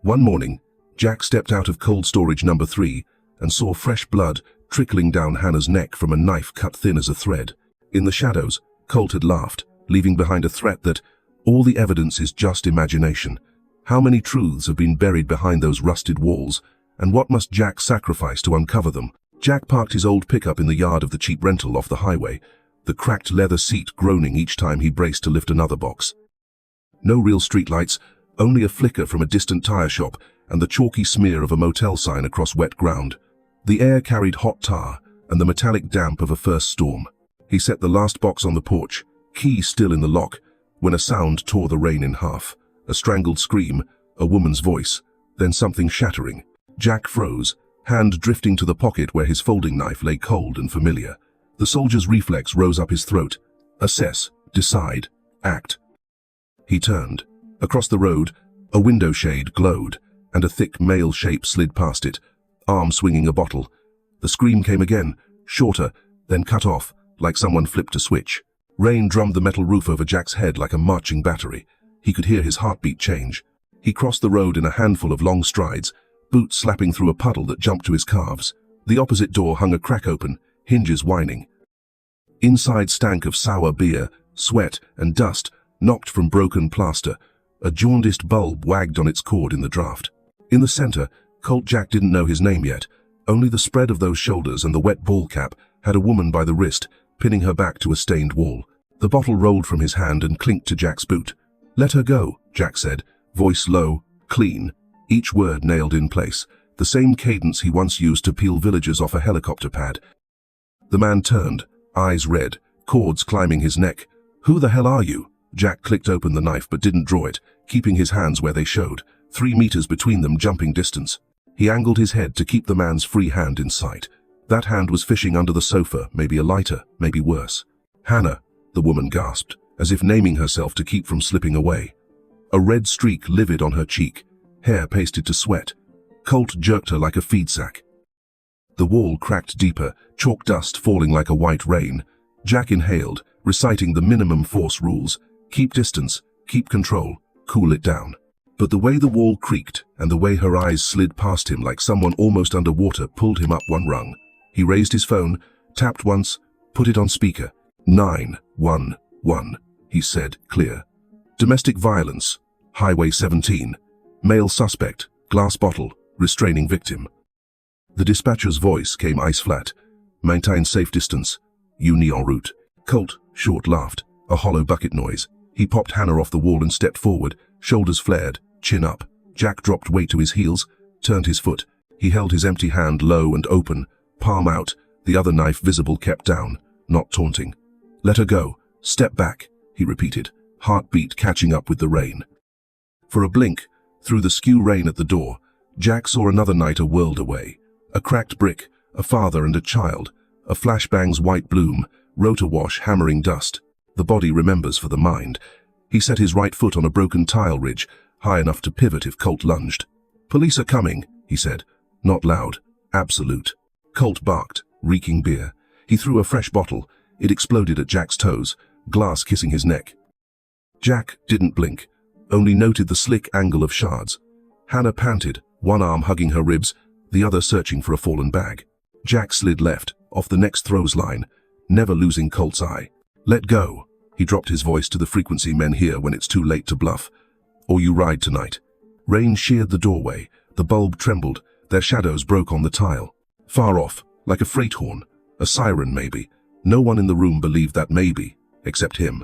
One morning, Jack stepped out of cold storage number 3 and saw fresh blood trickling down Hannah's neck from a knife cut thin as a thread. In the shadows, Colt had laughed, leaving behind a threat that all the evidence is just imagination. How many truths have been buried behind those rusted walls, and what must Jack sacrifice to uncover them? Jack parked his old pickup in the yard of the cheap rental off the highway, the cracked leather seat groaning each time he braced to lift another box. No real streetlights, only a flicker from a distant tire shop and the chalky smear of a motel sign across wet ground. The air carried hot tar and the metallic damp of a first storm. He set the last box on the porch, key still in the lock, when a sound tore the rain in half. A strangled scream, a woman's voice, then something shattering. Jack froze, hand drifting to the pocket where his folding knife lay cold and familiar. The soldier's reflex rose up his throat. Assess, decide, act. He turned. Across the road, a window shade glowed, and a thick male shape slid past it, arm swinging a bottle. The scream came again, shorter, then cut off, like someone flipped a switch. Rain drummed the metal roof over Jack's head like a marching battery. He could hear his heartbeat change. He crossed the road in a handful of long strides, boots slapping through a puddle that jumped to his calves. The opposite door hung a crack open, hinges whining. Inside stank of sour beer, sweat, and dust, knocked from broken plaster. A jaundiced bulb wagged on its cord in the draught. In the center, Colt Jack didn't know his name yet. Only the spread of those shoulders and the wet ball cap had a woman by the wrist, pinning her back to a stained wall. The bottle rolled from his hand and clinked to Jack's boot. "Let her go," Jack said, voice low, clean, each word nailed in place, the same cadence he once used to peel villagers off a helicopter pad. The man turned, eyes red, cords climbing his neck. "Who the hell are you?" Jack clicked open the knife but didn't draw it, keeping his hands where they showed, 3 meters between them, jumping distance. He angled his head to keep the man's free hand in sight. That hand was fishing under the sofa, maybe a lighter, maybe worse. "Hannah," the woman gasped, as if naming herself to keep from slipping away. A red streak livid on her cheek, hair pasted to sweat. Colt jerked her like a feed sack. The wall cracked deeper, chalk dust falling like a white rain. Jack inhaled, reciting the minimum force rules. Keep distance, keep control, cool it down. But the way the wall creaked and the way her eyes slid past him like someone almost underwater pulled him up one rung. He raised his phone, tapped once, put it on speaker. 911, he said, clear. "Domestic violence, Highway 17. Male suspect, glass bottle, restraining victim." The dispatcher's voice came ice flat. "Maintain safe distance. You en route." Colt, short, laughed, a hollow bucket noise. He popped Hannah off the wall and stepped forward, shoulders flared, chin up. Jack dropped weight to his heels, turned his foot. He held his empty hand low and open, palm out, the other knife visible, kept down, not taunting. "Let her go. Step back," he repeated, heartbeat catching up with the rain. For a blink, through the skew rain at the door, Jack saw another night a world away. A cracked brick, a father and a child, a flashbang's white bloom, rotor wash hammering dust. The body remembers for the mind. He set his right foot on a broken tile ridge, high enough to pivot if Colt lunged. "Police are coming," he said. Not loud, absolute. Colt barked, reeking beer. He threw a fresh bottle. It exploded at Jack's toes, glass kissing his neck. Jack didn't blink, only noted the slick angle of shards. Hannah panted, one arm hugging her ribs, the other searching for a fallen bag. Jack slid left, off the next throws line, never losing Colt's eye. "Let go." He dropped his voice to the frequency men hear when it's too late to bluff. "Or you ride tonight." Rain sheared the doorway. The bulb trembled. Their shadows broke on the tile. Far off, like a freight horn, a siren maybe. No one in the room believed that maybe, except him.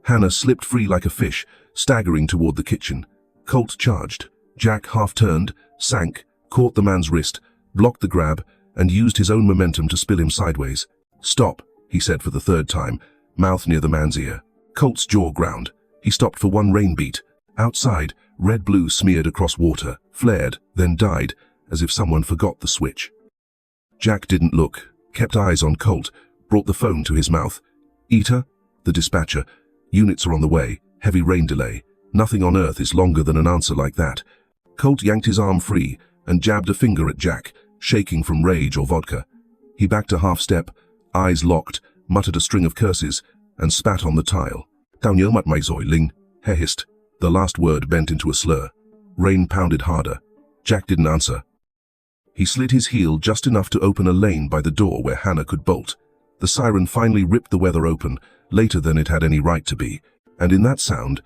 Hannah slipped free like a fish, staggering toward the kitchen. Colt charged. Jack half turned, sank, caught the man's wrist, blocked the grab, and used his own momentum to spill him sideways. "Stop," he said for the third time, mouth near the man's ear. Colt's jaw ground. He stopped for one rain beat. Outside, red-blue smeared across water, flared, then died, as if someone forgot the switch. Jack didn't look, kept eyes on Colt, brought the phone to his mouth. "Eater?" The dispatcher. "Units are on the way, heavy rain delay. Nothing on earth is longer than an answer like that." Colt yanked his arm free and jabbed a finger at Jack, shaking from rage or vodka. He backed a half-step, eyes locked, muttered a string of curses, and spat on the tile. "Tao nhớ mặt mày rồi, Linh," he hissed, the last word bent into a slur. Rain pounded harder. Jack didn't answer. He slid his heel just enough to open a lane by the door where Hannah could bolt. The siren finally ripped the weather open, later than it had any right to be, and in that sound,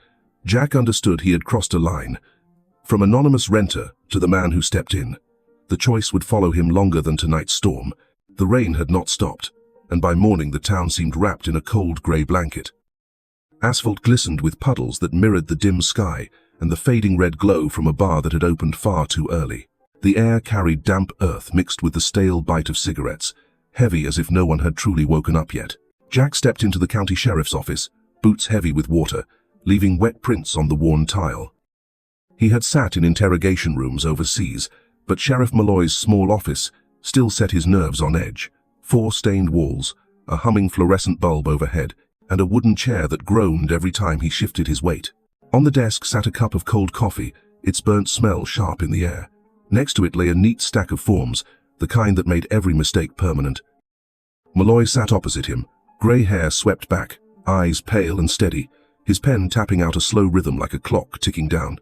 Jack understood he had crossed a line. From anonymous renter to the man who stepped in. The choice would follow him longer than tonight's storm. The rain had not stopped, and by morning the town seemed wrapped in a cold grey blanket. Asphalt glistened with puddles that mirrored the dim sky and the fading red glow from a bar that had opened far too early. The air carried damp earth mixed with the stale bite of cigarettes, heavy as if no one had truly woken up yet. Jack stepped into the county sheriff's office, boots heavy with water, leaving wet prints on the worn tile. He had sat in interrogation rooms overseas, but Sheriff Malloy's small office still set his nerves on edge. 4 stained walls, a humming fluorescent bulb overhead, and a wooden chair that groaned every time he shifted his weight. On the desk sat a cup of cold coffee, its burnt smell sharp in the air. Next to it lay a neat stack of forms, the kind that made every mistake permanent. Malloy sat opposite him, grey hair swept back, eyes pale and steady, his pen tapping out a slow rhythm like a clock ticking down.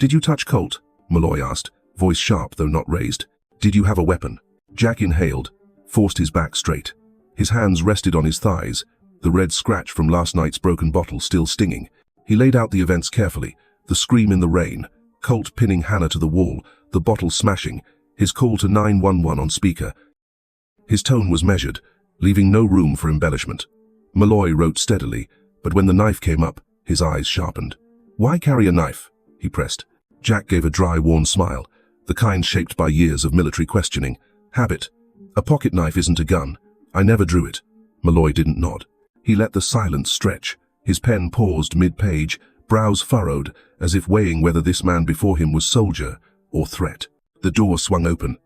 "Did you touch Colt?" Malloy asked, voice sharp though not raised. "Did you have a weapon?" Jack inhaled, forced his back straight. His hands rested on his thighs, the red scratch from last night's broken bottle still stinging. He laid out the events carefully, the scream in the rain, Colt pinning Hannah to the wall, the bottle smashing, his call to 911 on speaker. His tone was measured, leaving no room for embellishment. Malloy wrote steadily, but when the knife came up, his eyes sharpened. "Why carry a knife?" he pressed. Jack gave a dry, worn smile, the kind shaped by years of military questioning. "Habit. A pocket knife isn't a gun. I never drew it." Malloy didn't nod. He let the silence stretch. His pen paused mid-page, brows furrowed, as if weighing whether this man before him was soldier or threat. The door swung open.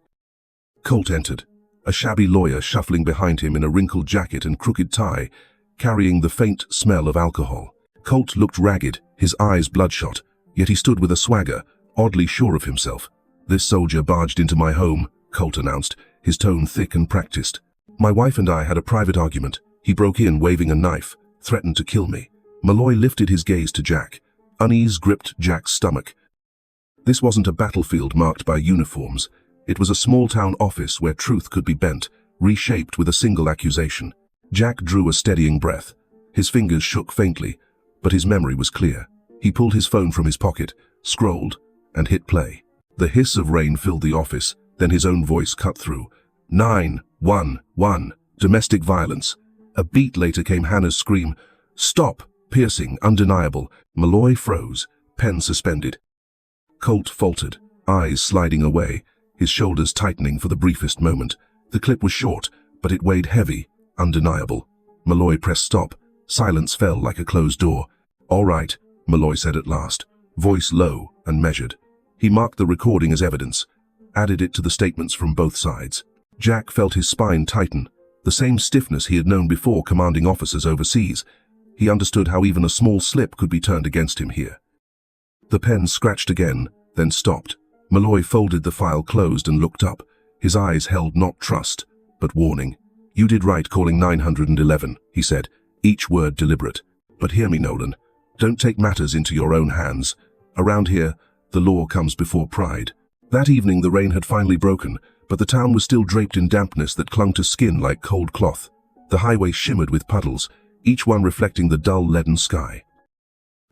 Colt entered, a shabby lawyer shuffling behind him in a wrinkled jacket and crooked tie, carrying the faint smell of alcohol. Colt looked ragged, his eyes bloodshot, yet he stood with a swagger, oddly sure of himself. "This soldier barged into my home," Colt announced, his tone thick and practiced. "My wife and I had a private argument. He broke in waving a knife, threatened to kill me." Malloy lifted his gaze to Jack. Unease gripped Jack's stomach. This wasn't a battlefield marked by uniforms. It was a small-town office where truth could be bent, reshaped with a single accusation. Jack drew a steadying breath. His fingers shook faintly, but his memory was clear. He pulled his phone from his pocket, scrolled, and hit play. The hiss of rain filled the office, then his own voice cut through. 911, domestic violence. A beat later came Hannah's scream. "Stop!" Piercing, undeniable. Malloy froze, pen suspended. Colt faltered, eyes sliding away, his shoulders tightening for the briefest moment. The clip was short, but it weighed heavy, undeniable. Malloy pressed stop. Silence fell like a closed door. "All right," Malloy said at last, voice low and measured. He marked the recording as evidence, added it to the statements from both sides. Jack felt his spine tighten, the same stiffness he had known before commanding officers overseas. He understood how even a small slip could be turned against him here. The pen scratched again, then stopped. Malloy folded the file closed and looked up. His eyes held not trust, but warning. "You did right calling 911, he said, each word deliberate. "But hear me, Nolan. Don't take matters into your own hands. Around here, the law comes before pride." That evening the rain had finally broken, but the town was still draped in dampness that clung to skin like cold cloth. The highway shimmered with puddles, each one reflecting the dull leaden sky.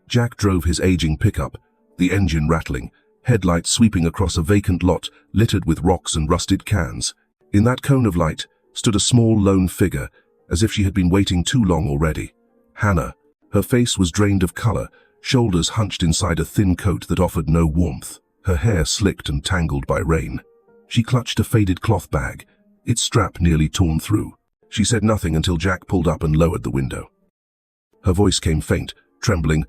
Jack drove his aging pickup, the engine rattling, headlights sweeping across a vacant lot littered with rocks and rusted cans. In that cone of light stood a small lone figure, as if she had been waiting too long already. Hannah. Her face was drained of color, shoulders hunched inside a thin coat that offered no warmth, her hair slicked and tangled by rain. She clutched a faded cloth bag, its strap nearly torn through. She said nothing until Jack pulled up and lowered the window. Her voice came faint, trembling.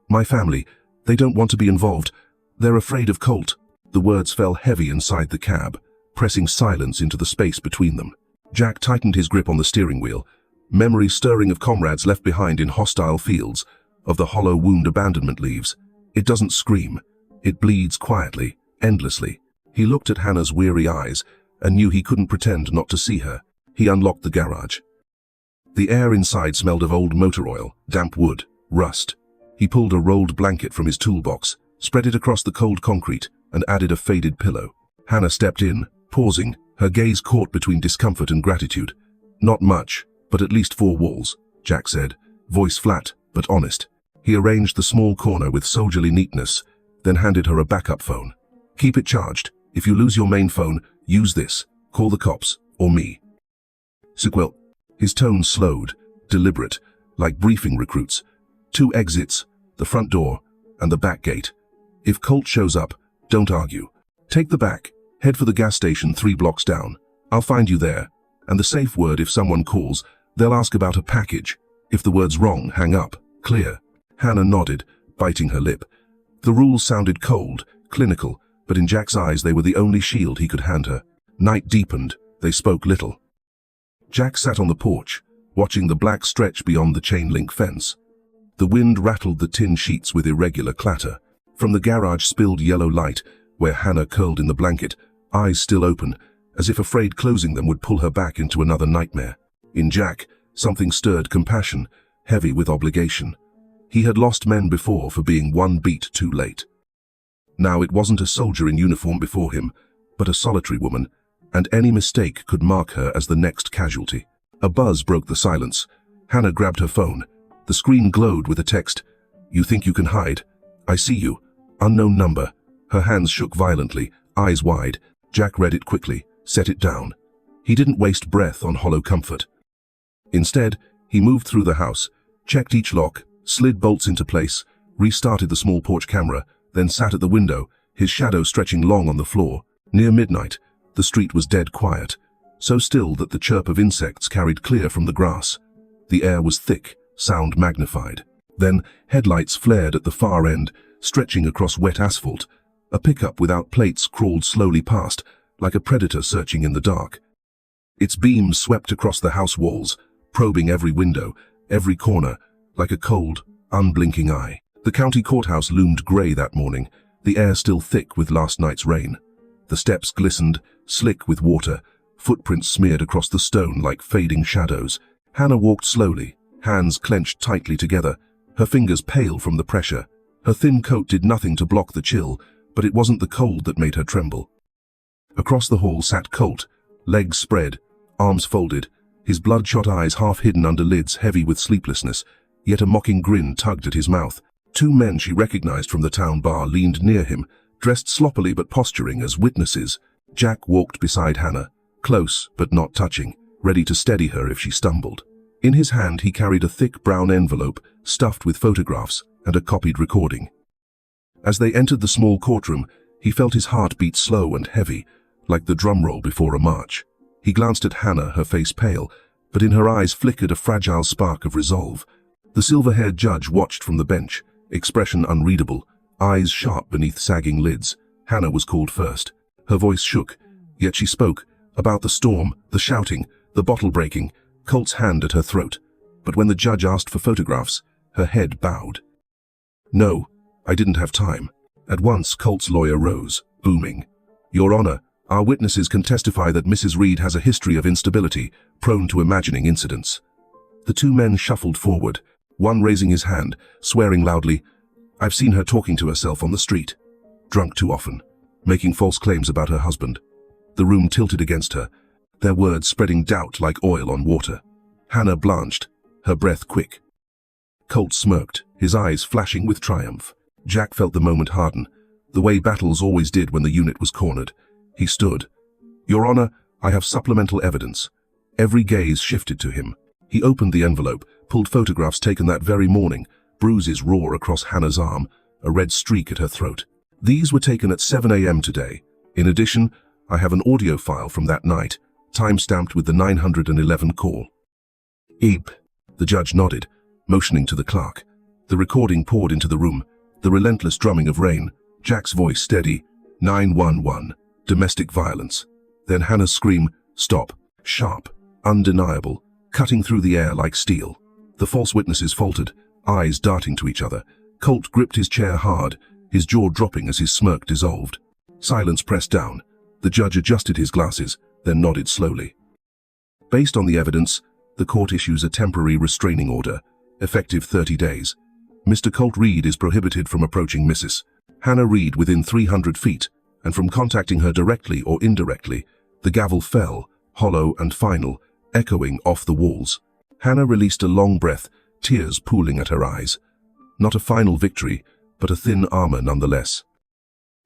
"My family, they don't want to be involved. They're afraid of Colt." The words fell heavy inside the cab, pressing silence into the space between them. Jack tightened his grip on the steering wheel, memories stirring of comrades left behind in hostile fields, of the hollow wound abandonment leaves. It doesn't scream. It bleeds quietly, endlessly. He looked at Hannah's weary eyes and knew he couldn't pretend not to see her. He unlocked the garage. The air inside smelled of old motor oil, damp wood, rust. He pulled a rolled blanket from his toolbox, spread it across the cold concrete, and added a faded pillow. Hannah stepped in, pausing, her gaze caught between discomfort and gratitude. "Not much, but at least 4 walls," Jack said, voice flat but honest. He arranged the small corner with soldierly neatness, then handed her a backup phone. "Keep it charged. If you lose your main phone, use this. Call the cops, or me." "Sequel." His tone slowed, deliberate, like briefing recruits. 2 exits, the front door, and the back gate. If Colt shows up, don't argue. Take the back, head for the gas station 3 blocks down. I'll find you there. And the safe word: if someone calls, they'll ask about a package. If the word's wrong, hang up. Clear? Hannah nodded, biting her lip. The rules sounded cold, clinical, but in Jack's eyes they were the only shield he could hand her. Night deepened. They spoke little. Jack sat on the porch, watching the black stretch beyond the chain-link fence. The wind rattled the tin sheets with irregular clatter. From the garage spilled yellow light, where Hannah curled in the blanket, eyes still open, as if afraid closing them would pull her back into another nightmare. In Jack, something stirred compassion, heavy with obligation. He had lost men before for being 1 beat too late. Now it wasn't a soldier in uniform before him, but a solitary woman, and any mistake could mark her as the next casualty. A buzz broke the silence. Hannah grabbed her phone. The screen glowed with a text. "You think you can hide? I see you. Unknown number." Her hands shook violently, eyes wide. Jack read it quickly, set it down. He didn't waste breath on hollow comfort. Instead, he moved through the house, checked each lock, slid bolts into place, restarted the small porch camera, then sat at the window, his shadow stretching long on the floor. Near midnight, the street was dead quiet, so still that the chirp of insects carried clear from the grass. The air was thick, sound magnified. Then headlights flared at the far end, stretching across wet asphalt. A pickup without plates crawled slowly past, like a predator searching in the dark. Its beams swept across the house walls, probing every window, every corner, like a cold, unblinking eye. The county courthouse loomed gray that morning, the air still thick with last night's rain. The steps glistened, slick with water, footprints smeared across the stone like fading shadows. Hannah walked slowly, hands clenched tightly together, her fingers pale from the pressure. Her thin coat did nothing to block the chill, but it wasn't the cold that made her tremble. Across the hall sat Colt, legs spread, arms folded, his bloodshot eyes half hidden under lids heavy with sleeplessness, yet a mocking grin tugged at his mouth. 2 men she recognized from the town bar leaned near him, dressed sloppily but posturing as witnesses. Jack walked beside Hannah, close but not touching, ready to steady her if she stumbled. In his hand he carried a thick brown envelope stuffed with photographs and a copied recording. As they entered the small courtroom, he felt his heart beat slow and heavy, like the drum roll before a march. He glanced at Hannah, her face pale, but in her eyes flickered a fragile spark of resolve. The silver-haired judge watched from the bench, expression unreadable, eyes sharp beneath sagging lids. Hannah was called first. Her voice shook, yet she spoke, about the storm, the shouting, the bottle breaking, Colt's hand at her throat. But when the judge asked for photographs, her head bowed. "No, I didn't have time." At once Colt's lawyer rose, booming. "Your Honor, our witnesses can testify that Mrs. Reed has a history of instability, prone to imagining incidents." The 2 men shuffled forward, one raising his hand, swearing loudly. "I've seen her talking to herself on the street. Drunk too often, making false claims about her husband." The room tilted against her, their words spreading doubt like oil on water. Hannah blanched, her breath quick. Colt smirked, his eyes flashing with triumph. Jack felt the moment harden, the way battles always did when the unit was cornered. He stood. "Your Honor, I have supplemental evidence." Every gaze shifted to him. He opened the envelope, pulled photographs taken that very morning, bruises raw across Hannah's arm, a red streak at her throat. "These were taken at 7 a.m. today. In addition, I have an audio file from that night, time-stamped with the 911 call." "Eep." The judge nodded, motioning to the clerk. The recording poured into the room, the relentless drumming of rain, Jack's voice steady. 911. Domestic violence. Then Hannah's scream, "Stop." Sharp, undeniable, cutting through the air like steel. The false witnesses faltered, eyes darting to each other. Colt gripped his chair hard, his jaw dropping as his smirk dissolved. Silence pressed down. The judge adjusted his glasses, then nodded slowly. "Based on the evidence, the court issues a temporary restraining order, effective 30 days. Mr. Colt Reed is prohibited from approaching Mrs. Hannah Reed within 300 feet, and from contacting her directly or indirectly, the gavel fell, hollow and final, echoing off the walls. Hannah released a long breath, tears pooling at her eyes. Not a final victory, but a thin armor nonetheless.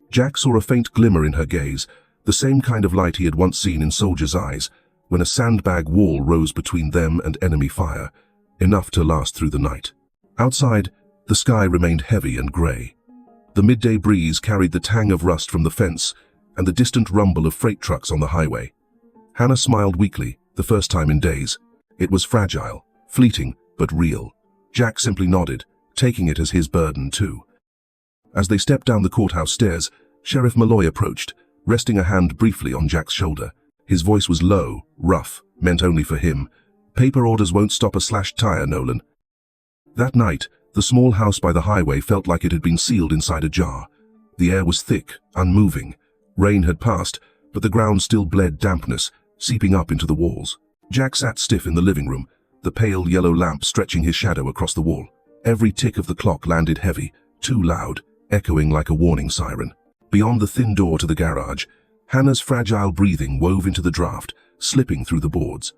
Jack saw a faint glimmer in her gaze, the same kind of light he had once seen in soldiers' eyes, when a sandbag wall rose between them and enemy fire, enough to last through the night. Outside, the sky remained heavy and grey. The midday breeze carried the tang of rust from the fence and the distant rumble of freight trucks on the highway. Hannah smiled weakly, the first time in days. It was fragile, fleeting, but real. Jack simply nodded, taking it as his burden too. As they stepped down the courthouse stairs, Sheriff Malloy approached, resting a hand briefly on Jack's shoulder. His voice was low, rough, meant only for him. "Paper orders won't stop a slashed tire, Nolan." That night, the small house by the highway felt like it had been sealed inside a jar. The air was thick, unmoving. Rain had passed, but the ground still bled dampness, seeping up into the walls. Jack sat stiff in the living room, the pale yellow lamp stretching his shadow across the wall. Every tick of the clock landed heavy, too loud, echoing like a warning siren. Beyond the thin door to the garage, Hannah's fragile breathing wove into the draft, slipping through the boards.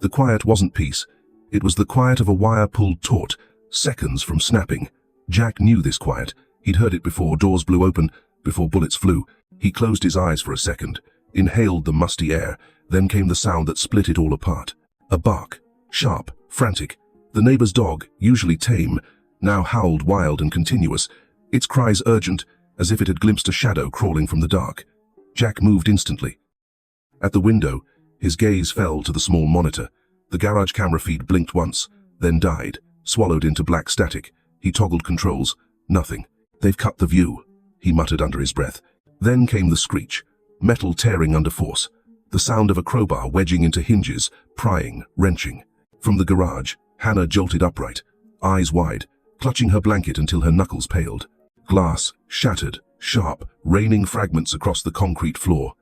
The quiet wasn't peace. It was the quiet of a wire pulled taut, seconds from snapping. Jack knew this quiet. He'd heard it before doors blew open, before bullets flew. He closed his eyes for a second, inhaled the musty air, then came the sound that split it all apart. A bark, sharp, frantic. The neighbor's dog, usually tame, now howled wild and continuous, its cries urgent, as if it had glimpsed a shadow crawling from the dark. Jack moved instantly. At the window, his gaze fell to the small monitor. The garage camera feed blinked once, then died, swallowed into black static. He toggled controls. Nothing. "They've cut the view," he muttered under his breath. Then came the screech, metal tearing under force, the sound of a crowbar wedging into hinges, prying, wrenching. From the garage, Hannah jolted upright, eyes wide, clutching her blanket until her knuckles paled. Glass, shattered, sharp, raining fragments across the concrete floor.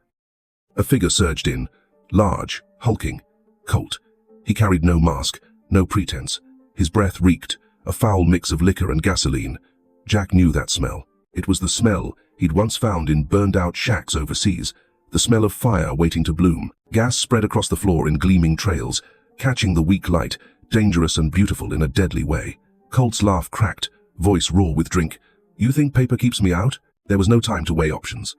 A figure surged in, large, hulking, Colt. He carried no mask, no pretense. His breath reeked, a foul mix of liquor and gasoline. Jack knew that smell. It was the smell he'd once found in burned-out shacks overseas, the smell of fire waiting to bloom. Gas spread across the floor in gleaming trails, catching the weak light, dangerous and beautiful in a deadly way. Colt's laugh cracked, voice raw with drink. "You think paper keeps me out?" There was no time to weigh options.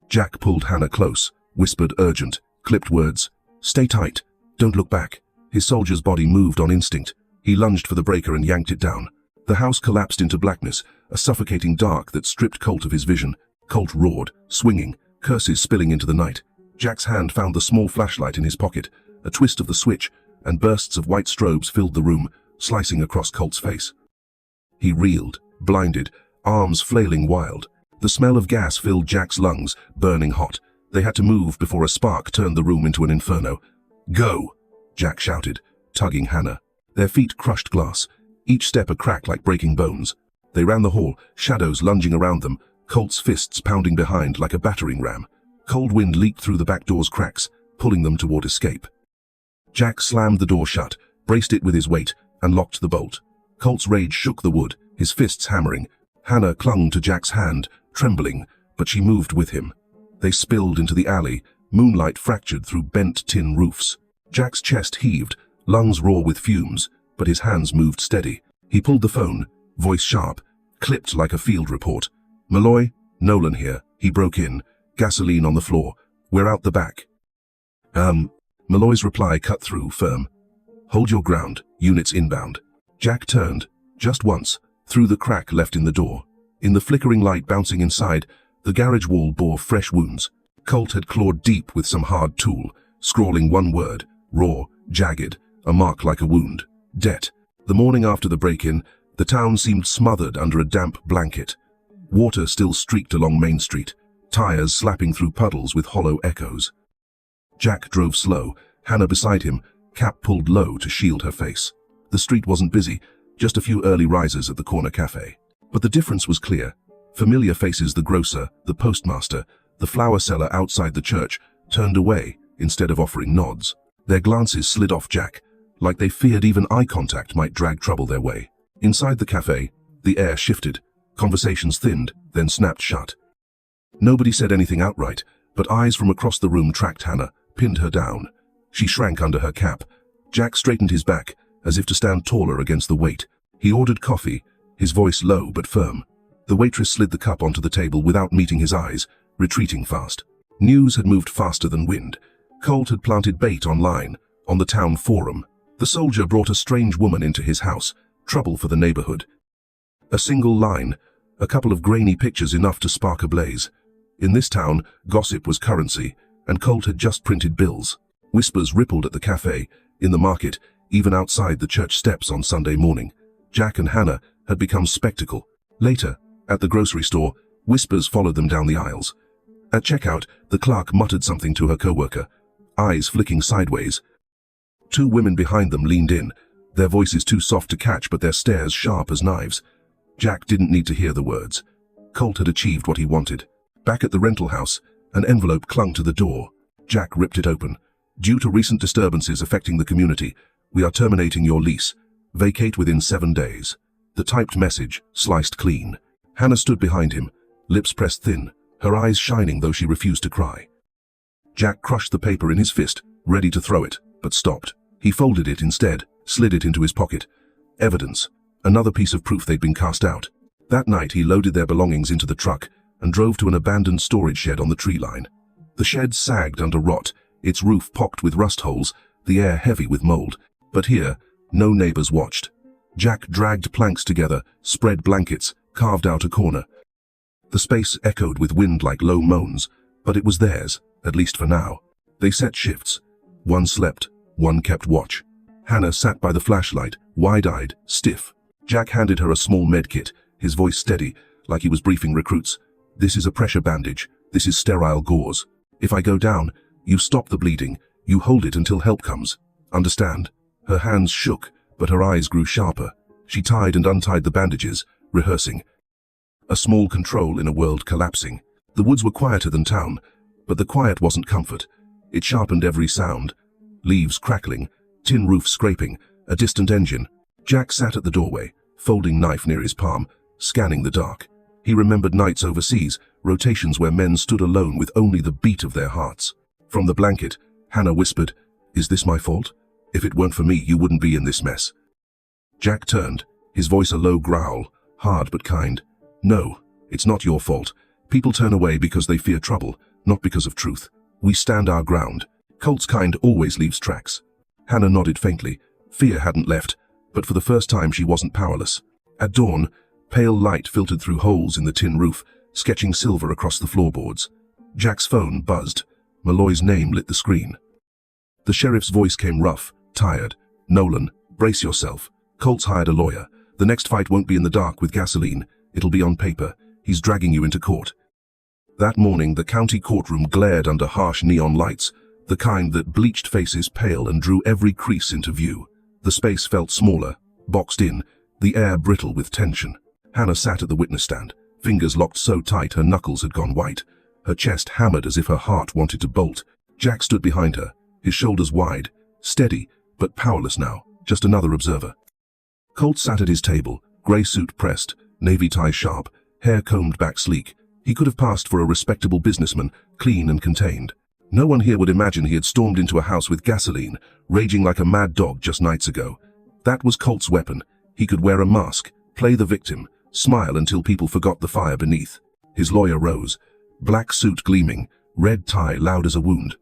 Jack pulled Hannah close, whispered urgent, clipped words. "Stay tight. Don't look back." His soldier's body moved on instinct. He lunged for the breaker and yanked it down. The house collapsed into blackness, a suffocating dark that stripped Colt of his vision. Colt roared, swinging, curses spilling into the night. Jack's hand found the small flashlight in his pocket, a twist of the switch, and bursts of white strobes filled the room, slicing across Colt's face. He reeled, blinded, arms flailing wild. The smell of gas filled Jack's lungs, burning hot. They had to move before a spark turned the room into an inferno. "Go!" Jack shouted, tugging Hannah. Their feet crushed glass, each step a crack like breaking bones. They ran the hall, shadows lunging around them, Colt's fists pounding behind like a battering ram. Cold wind leaked through the back door's cracks, pulling them toward escape. Jack slammed the door shut, braced it with his weight, and locked the bolt. Colt's rage shook the wood, his fists hammering. Hannah clung to Jack's hand, trembling, but she moved with him. They spilled into the alley, moonlight fractured through bent tin roofs. Jack's chest heaved, lungs raw with fumes, but his hands moved steady. He pulled the phone, voice sharp, clipped like a field report. "Malloy, Nolan here." He broke in, gasoline on the floor. "We're out the back." Malloy's reply cut through, firm. "Hold your ground, units inbound." Jack turned, just once, through the crack left in the door. In the flickering light bouncing inside, the garage wall bore fresh wounds. Colt had clawed deep with some hard tool, scrawling one word, raw, jagged, a mark like a wound. Debt. The morning after the break-in, the town seemed smothered under a damp blanket. Water still streaked along Main Street, tires slapping through puddles with hollow echoes. Jack drove slow, Hannah beside him, cap pulled low to shield her face. The street wasn't busy, just a few early risers at the corner cafe. But the difference was clear. Familiar faces, the grocer, the postmaster, the flower seller outside the church, turned away instead of offering nods. Their glances slid off Jack, like they feared even eye contact might drag trouble their way. Inside the cafe, the air shifted. Conversations thinned, then snapped shut. Nobody said anything outright, but eyes from across the room tracked Hannah, pinned her down. She shrank under her cap. Jack straightened his back, as if to stand taller against the weight. He ordered coffee, his voice low but firm. The waitress slid the cup onto the table without meeting his eyes, retreating fast. News had moved faster than wind. Colt had planted bait online, on the town forum. The soldier brought a strange woman into his house, trouble for the neighborhood. A single line, a couple of grainy pictures enough to spark a blaze. In this town, gossip was currency, and Colt had just printed bills. Whispers rippled at the cafe, in the market, even outside the church steps on Sunday morning. Jack and Hannah had become spectacle. Later, at the grocery store, whispers followed them down the aisles. At checkout, the clerk muttered something to her coworker, eyes flicking sideways. Two women behind them leaned in, their voices too soft to catch but their stares sharp as knives. Jack didn't need to hear the words. Colt had achieved what he wanted. Back at the rental house, an envelope clung to the door. Jack ripped it open. Due to recent disturbances affecting the community, we are terminating your lease. Vacate within 7 days. The typed message, sliced clean. Hannah stood behind him, lips pressed thin, her eyes shining though she refused to cry. Jack crushed the paper in his fist, ready to throw it, but stopped. He folded it instead, slid it into his pocket. Evidence. Another piece of proof they'd been cast out. That night he loaded their belongings into the truck and drove to an abandoned storage shed on the tree line. The shed sagged under rot, its roof pocked with rust holes, the air heavy with mold. But here, no neighbors watched. Jack dragged planks together, spread blankets, carved out a corner. The space echoed with wind like low moans, but it was theirs, at least for now. They set shifts. One slept, one kept watch. Hannah sat by the flashlight, wide-eyed, stiff. Jack handed her a small medkit, his voice steady, like he was briefing recruits. This is a pressure bandage. This is sterile gauze. If I go down, you stop the bleeding. You hold it until help comes. Understand? Her hands shook, but her eyes grew sharper. She tied and untied the bandages, rehearsing. A small control in a world collapsing. The woods were quieter than town, but the quiet wasn't comfort. It sharpened every sound. Leaves crackling, tin roof scraping, a distant engine. Jack sat at the doorway, folding knife near his palm, scanning the dark. He remembered nights overseas, rotations where men stood alone with only the beat of their hearts. From the blanket, Hannah whispered, "Is this my fault? If it weren't for me, you wouldn't be in this mess." Jack turned, his voice a low growl, hard but kind. "No, it's not your fault. People turn away because they fear trouble, not because of truth. We stand our ground. Colt's kind always leaves tracks." Hannah nodded faintly. Fear hadn't left, but for the first time she wasn't powerless. At dawn, pale light filtered through holes in the tin roof, sketching silver across the floorboards. Jack's phone buzzed. Malloy's name lit the screen. The sheriff's voice came rough, tired. "Nolan, brace yourself. Colt's hired a lawyer. The next fight won't be in the dark with gasoline. It'll be on paper. He's dragging you into court." That morning, the county courtroom glared under harsh neon lights, the kind that bleached faces pale and drew every crease into view. The space felt smaller, boxed in, the air brittle with tension. Hannah sat at the witness stand, fingers locked so tight her knuckles had gone white. Her chest hammered as if her heart wanted to bolt. Jack stood behind her, his shoulders wide, steady, but powerless now, just another observer. Colt sat at his table, grey suit pressed, navy tie sharp, hair combed back sleek. He could have passed for a respectable businessman, clean and contained. No one here would imagine he had stormed into a house with gasoline, raging like a mad dog just nights ago. That was Colt's weapon. He could wear a mask, play the victim, smile until people forgot the fire beneath. His lawyer rose, black suit gleaming, red tie loud as a wound.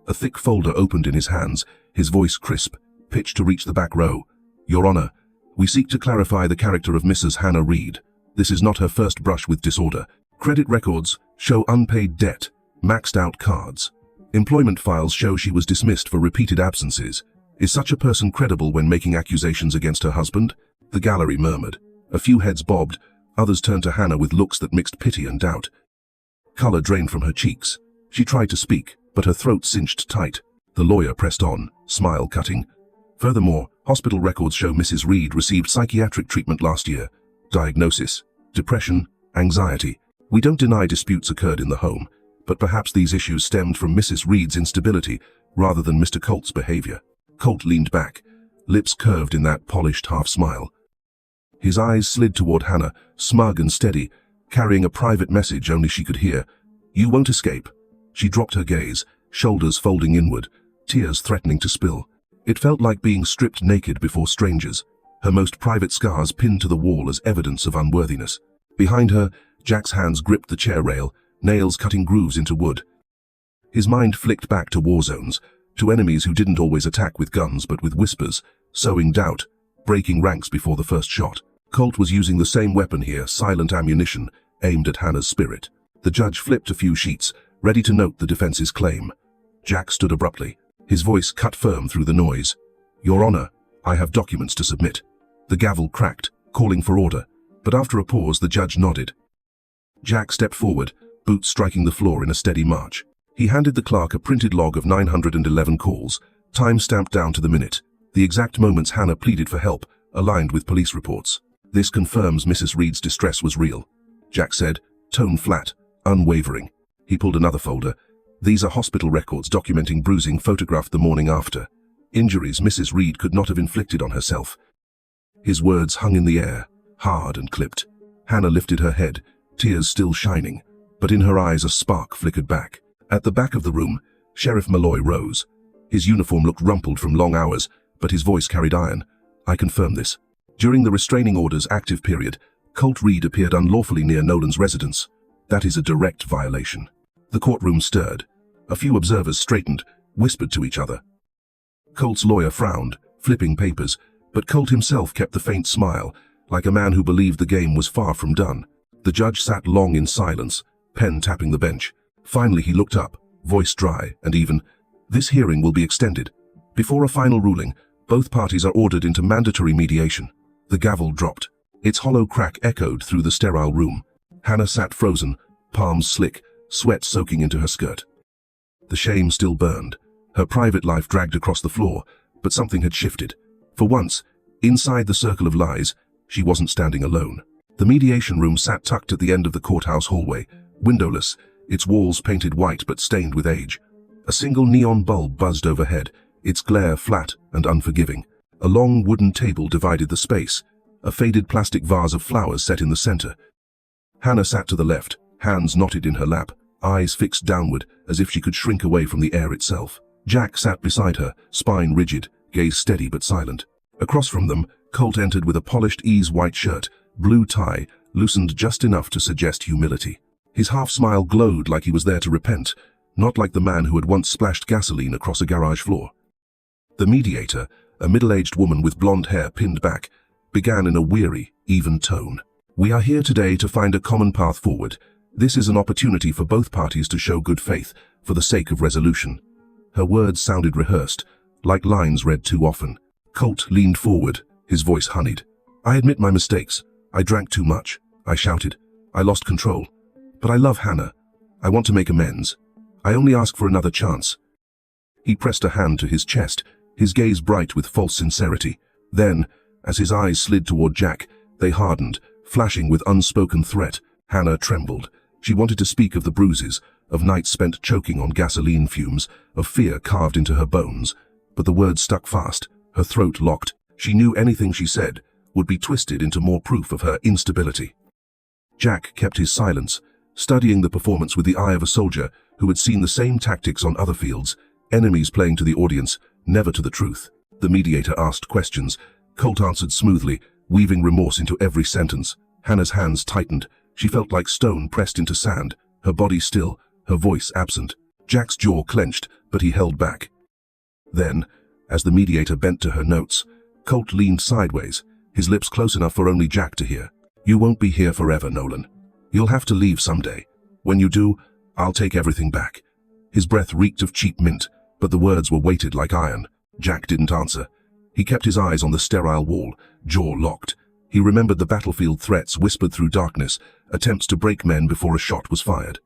A thick folder opened in his hands, his voice crisp, pitched to reach the back row. "Your Honor, we seek to clarify the character of Mrs. Hannah Reed. This is not her first brush with disorder. Credit records show unpaid debt, maxed out cards. Employment files show she was dismissed for repeated absences. Is such a person credible when making accusations against her husband?" The gallery murmured. A few heads bobbed, others turned to Hannah with looks that mixed pity and doubt. Color drained from her cheeks. She tried to speak, but her throat cinched tight. The lawyer pressed on, smile cutting. "Furthermore, hospital records show Mrs. Reed received psychiatric treatment last year. Diagnosis: depression, anxiety. We don't deny disputes occurred in the home, but perhaps these issues stemmed from Mrs. Reed's instability rather than Mr. Colt's behavior." Colt leaned back, lips curved in that polished half-smile. His eyes slid toward Hannah, smug and steady, carrying a private message only she could hear. "You won't escape." She dropped her gaze, shoulders folding inward, tears threatening to spill. It felt like being stripped naked before strangers, her most private scars pinned to the wall as evidence of unworthiness. Behind her, Jack's hands gripped the chair rail, nails cutting grooves into wood. His mind flicked back to war zones, to enemies who didn't always attack with guns but with whispers, sowing doubt, breaking ranks before the first shot. Colt was using the same weapon here, silent ammunition, aimed at Hannah's spirit. The judge flipped a few sheets, ready to note the defense's claim. Jack stood abruptly, his voice cut firm through the noise. "Your Honor, I have documents to submit." The gavel cracked, calling for order, but after a pause the judge nodded. Jack stepped forward, boots striking the floor in a steady march. He handed the clerk a printed log of 911 calls, time stamped down to the minute, the exact moments Hannah pleaded for help, aligned with police reports. "This confirms Mrs. Reed's distress was real," Jack said, tone flat, unwavering. He pulled another folder. "These are hospital records documenting bruising photographed the morning after. Injuries Mrs. Reed could not have inflicted on herself." His words hung in the air, hard and clipped. Hannah lifted her head, tears still shining, but in her eyes a spark flickered back. At the back of the room, Sheriff Malloy rose. His uniform looked rumpled from long hours, but his voice carried iron. "I confirm this. During the restraining order's active period, Colt Reed appeared unlawfully near Nolan's residence. That is a direct violation." The courtroom stirred. A few observers straightened, whispered to each other. Colt's lawyer frowned, flipping papers, but Colt himself kept the faint smile, like a man who believed the game was far from done. The judge sat long in silence, pen tapping the bench. Finally he looked up, voice dry and even. "This hearing will be extended. Before a final ruling, both parties are ordered into mandatory mediation." The gavel dropped. Its hollow crack echoed through the sterile room. Hannah sat frozen, palms slick, sweat soaking into her skirt. The shame still burned. Her private life dragged across the floor, but something had shifted. For once, inside the circle of lies, she wasn't standing alone. The mediation room sat tucked at the end of the courthouse hallway, windowless, its walls painted white but stained with age. A single neon bulb buzzed overhead, its glare flat and unforgiving. A long wooden table divided the space, a faded plastic vase of flowers set in the center. Hannah sat to the left, hands knotted in her lap, eyes fixed downward as if she could shrink away from the air itself. Jack sat beside her, spine rigid, gaze steady but silent. Across from them, Colt entered with a polished ease-white shirt, blue tie, loosened just enough to suggest humility. His half-smile glowed like he was there to repent, not like the man who had once splashed gasoline across a garage floor. The mediator, a middle-aged woman with blonde hair pinned back, began in a weary, even tone. "We are here today to find a common path forward. This is an opportunity for both parties to show good faith, for the sake of resolution." Her words sounded rehearsed, like lines read too often. Colt leaned forward, his voice honeyed. "I admit my mistakes. I drank too much. I shouted. I lost control. But I love Hannah. I want to make amends. I only ask for another chance." He pressed a hand to his chest, his gaze bright with false sincerity. Then, as his eyes slid toward Jack, they hardened, flashing with unspoken threat. Hannah trembled. She wanted to speak of the bruises, of nights spent choking on gasoline fumes, of fear carved into her bones. But the words stuck fast, her throat locked. She knew anything she said would be twisted into more proof of her instability. Jack kept his silence, studying the performance with the eye of a soldier who had seen the same tactics on other fields, enemies playing to the audience, never to the truth. The mediator asked questions. Colt answered smoothly, weaving remorse into every sentence. Hannah's hands tightened. She felt like stone pressed into sand, her body still, her voice absent. Jack's jaw clenched, but he held back. Then, as the mediator bent to her notes, Colt leaned sideways, his lips close enough for only Jack to hear. "You won't be here forever, Nolan. You'll have to leave someday. When you do, I'll take everything back." His breath reeked of cheap mint, but the words were weighted like iron. Jack didn't answer. He kept his eyes on the sterile wall, jaw locked. He remembered the battlefield threats whispered through darkness, attempts to break men before a shot was fired.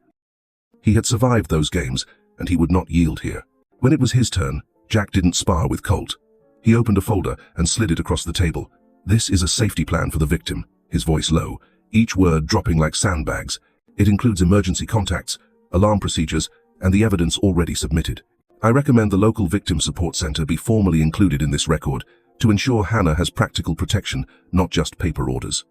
He had survived those games, and he would not yield here. When it was his turn, Jack didn't spar with Colt. He opened a folder and slid it across the table. "This is a safety plan for the victim," his voice low, each word dropping like sandbags. "It includes emergency contacts, alarm procedures, and the evidence already submitted. I recommend the local victim support center be formally included in this record to ensure Hannah has practical protection, not just paper orders.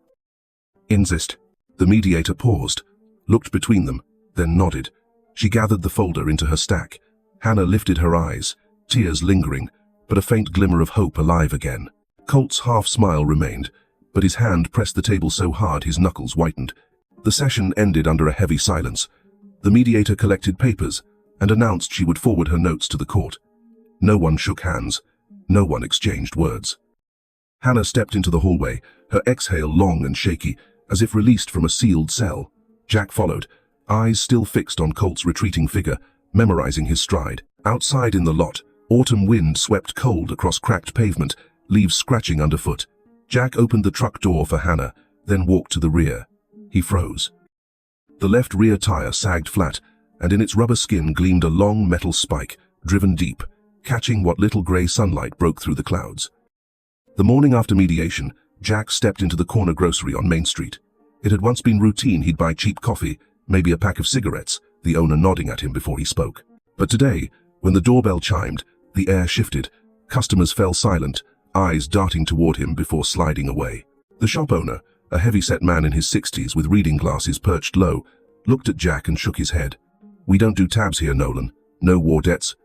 Insist. The mediator paused, looked between them, then nodded. She gathered the folder into her stack. Hannah lifted her eyes, tears lingering, but a faint glimmer of hope alive again. Colt's half-smile remained, but his hand pressed the table so hard his knuckles whitened. The session ended under a heavy silence. The mediator collected papers and announced she would forward her notes to the court. No one shook hands. No one exchanged words. Hannah stepped into the hallway, her exhale long and shaky, as if released from a sealed cell. Jack followed, eyes still fixed on Colt's retreating figure, memorizing his stride. Outside in the lot, autumn wind swept cold across cracked pavement, leaves scratching underfoot. Jack opened the truck door for Hannah, then walked to the rear. He froze. The left rear tire sagged flat, and in its rubber skin gleamed a long metal spike, driven deep, catching what little grey sunlight broke through the clouds. The morning after mediation, Jack stepped into the corner grocery on Main Street. It had once been routine he'd buy cheap coffee, maybe a pack of cigarettes, the owner nodding at him before he spoke. But today, when the doorbell chimed, the air shifted. Customers fell silent, eyes darting toward him before sliding away. The shop owner, a heavy-set man in his 60s with reading glasses perched low, looked at Jack and shook his head. "We don't do tabs here, Nolan. No war debts."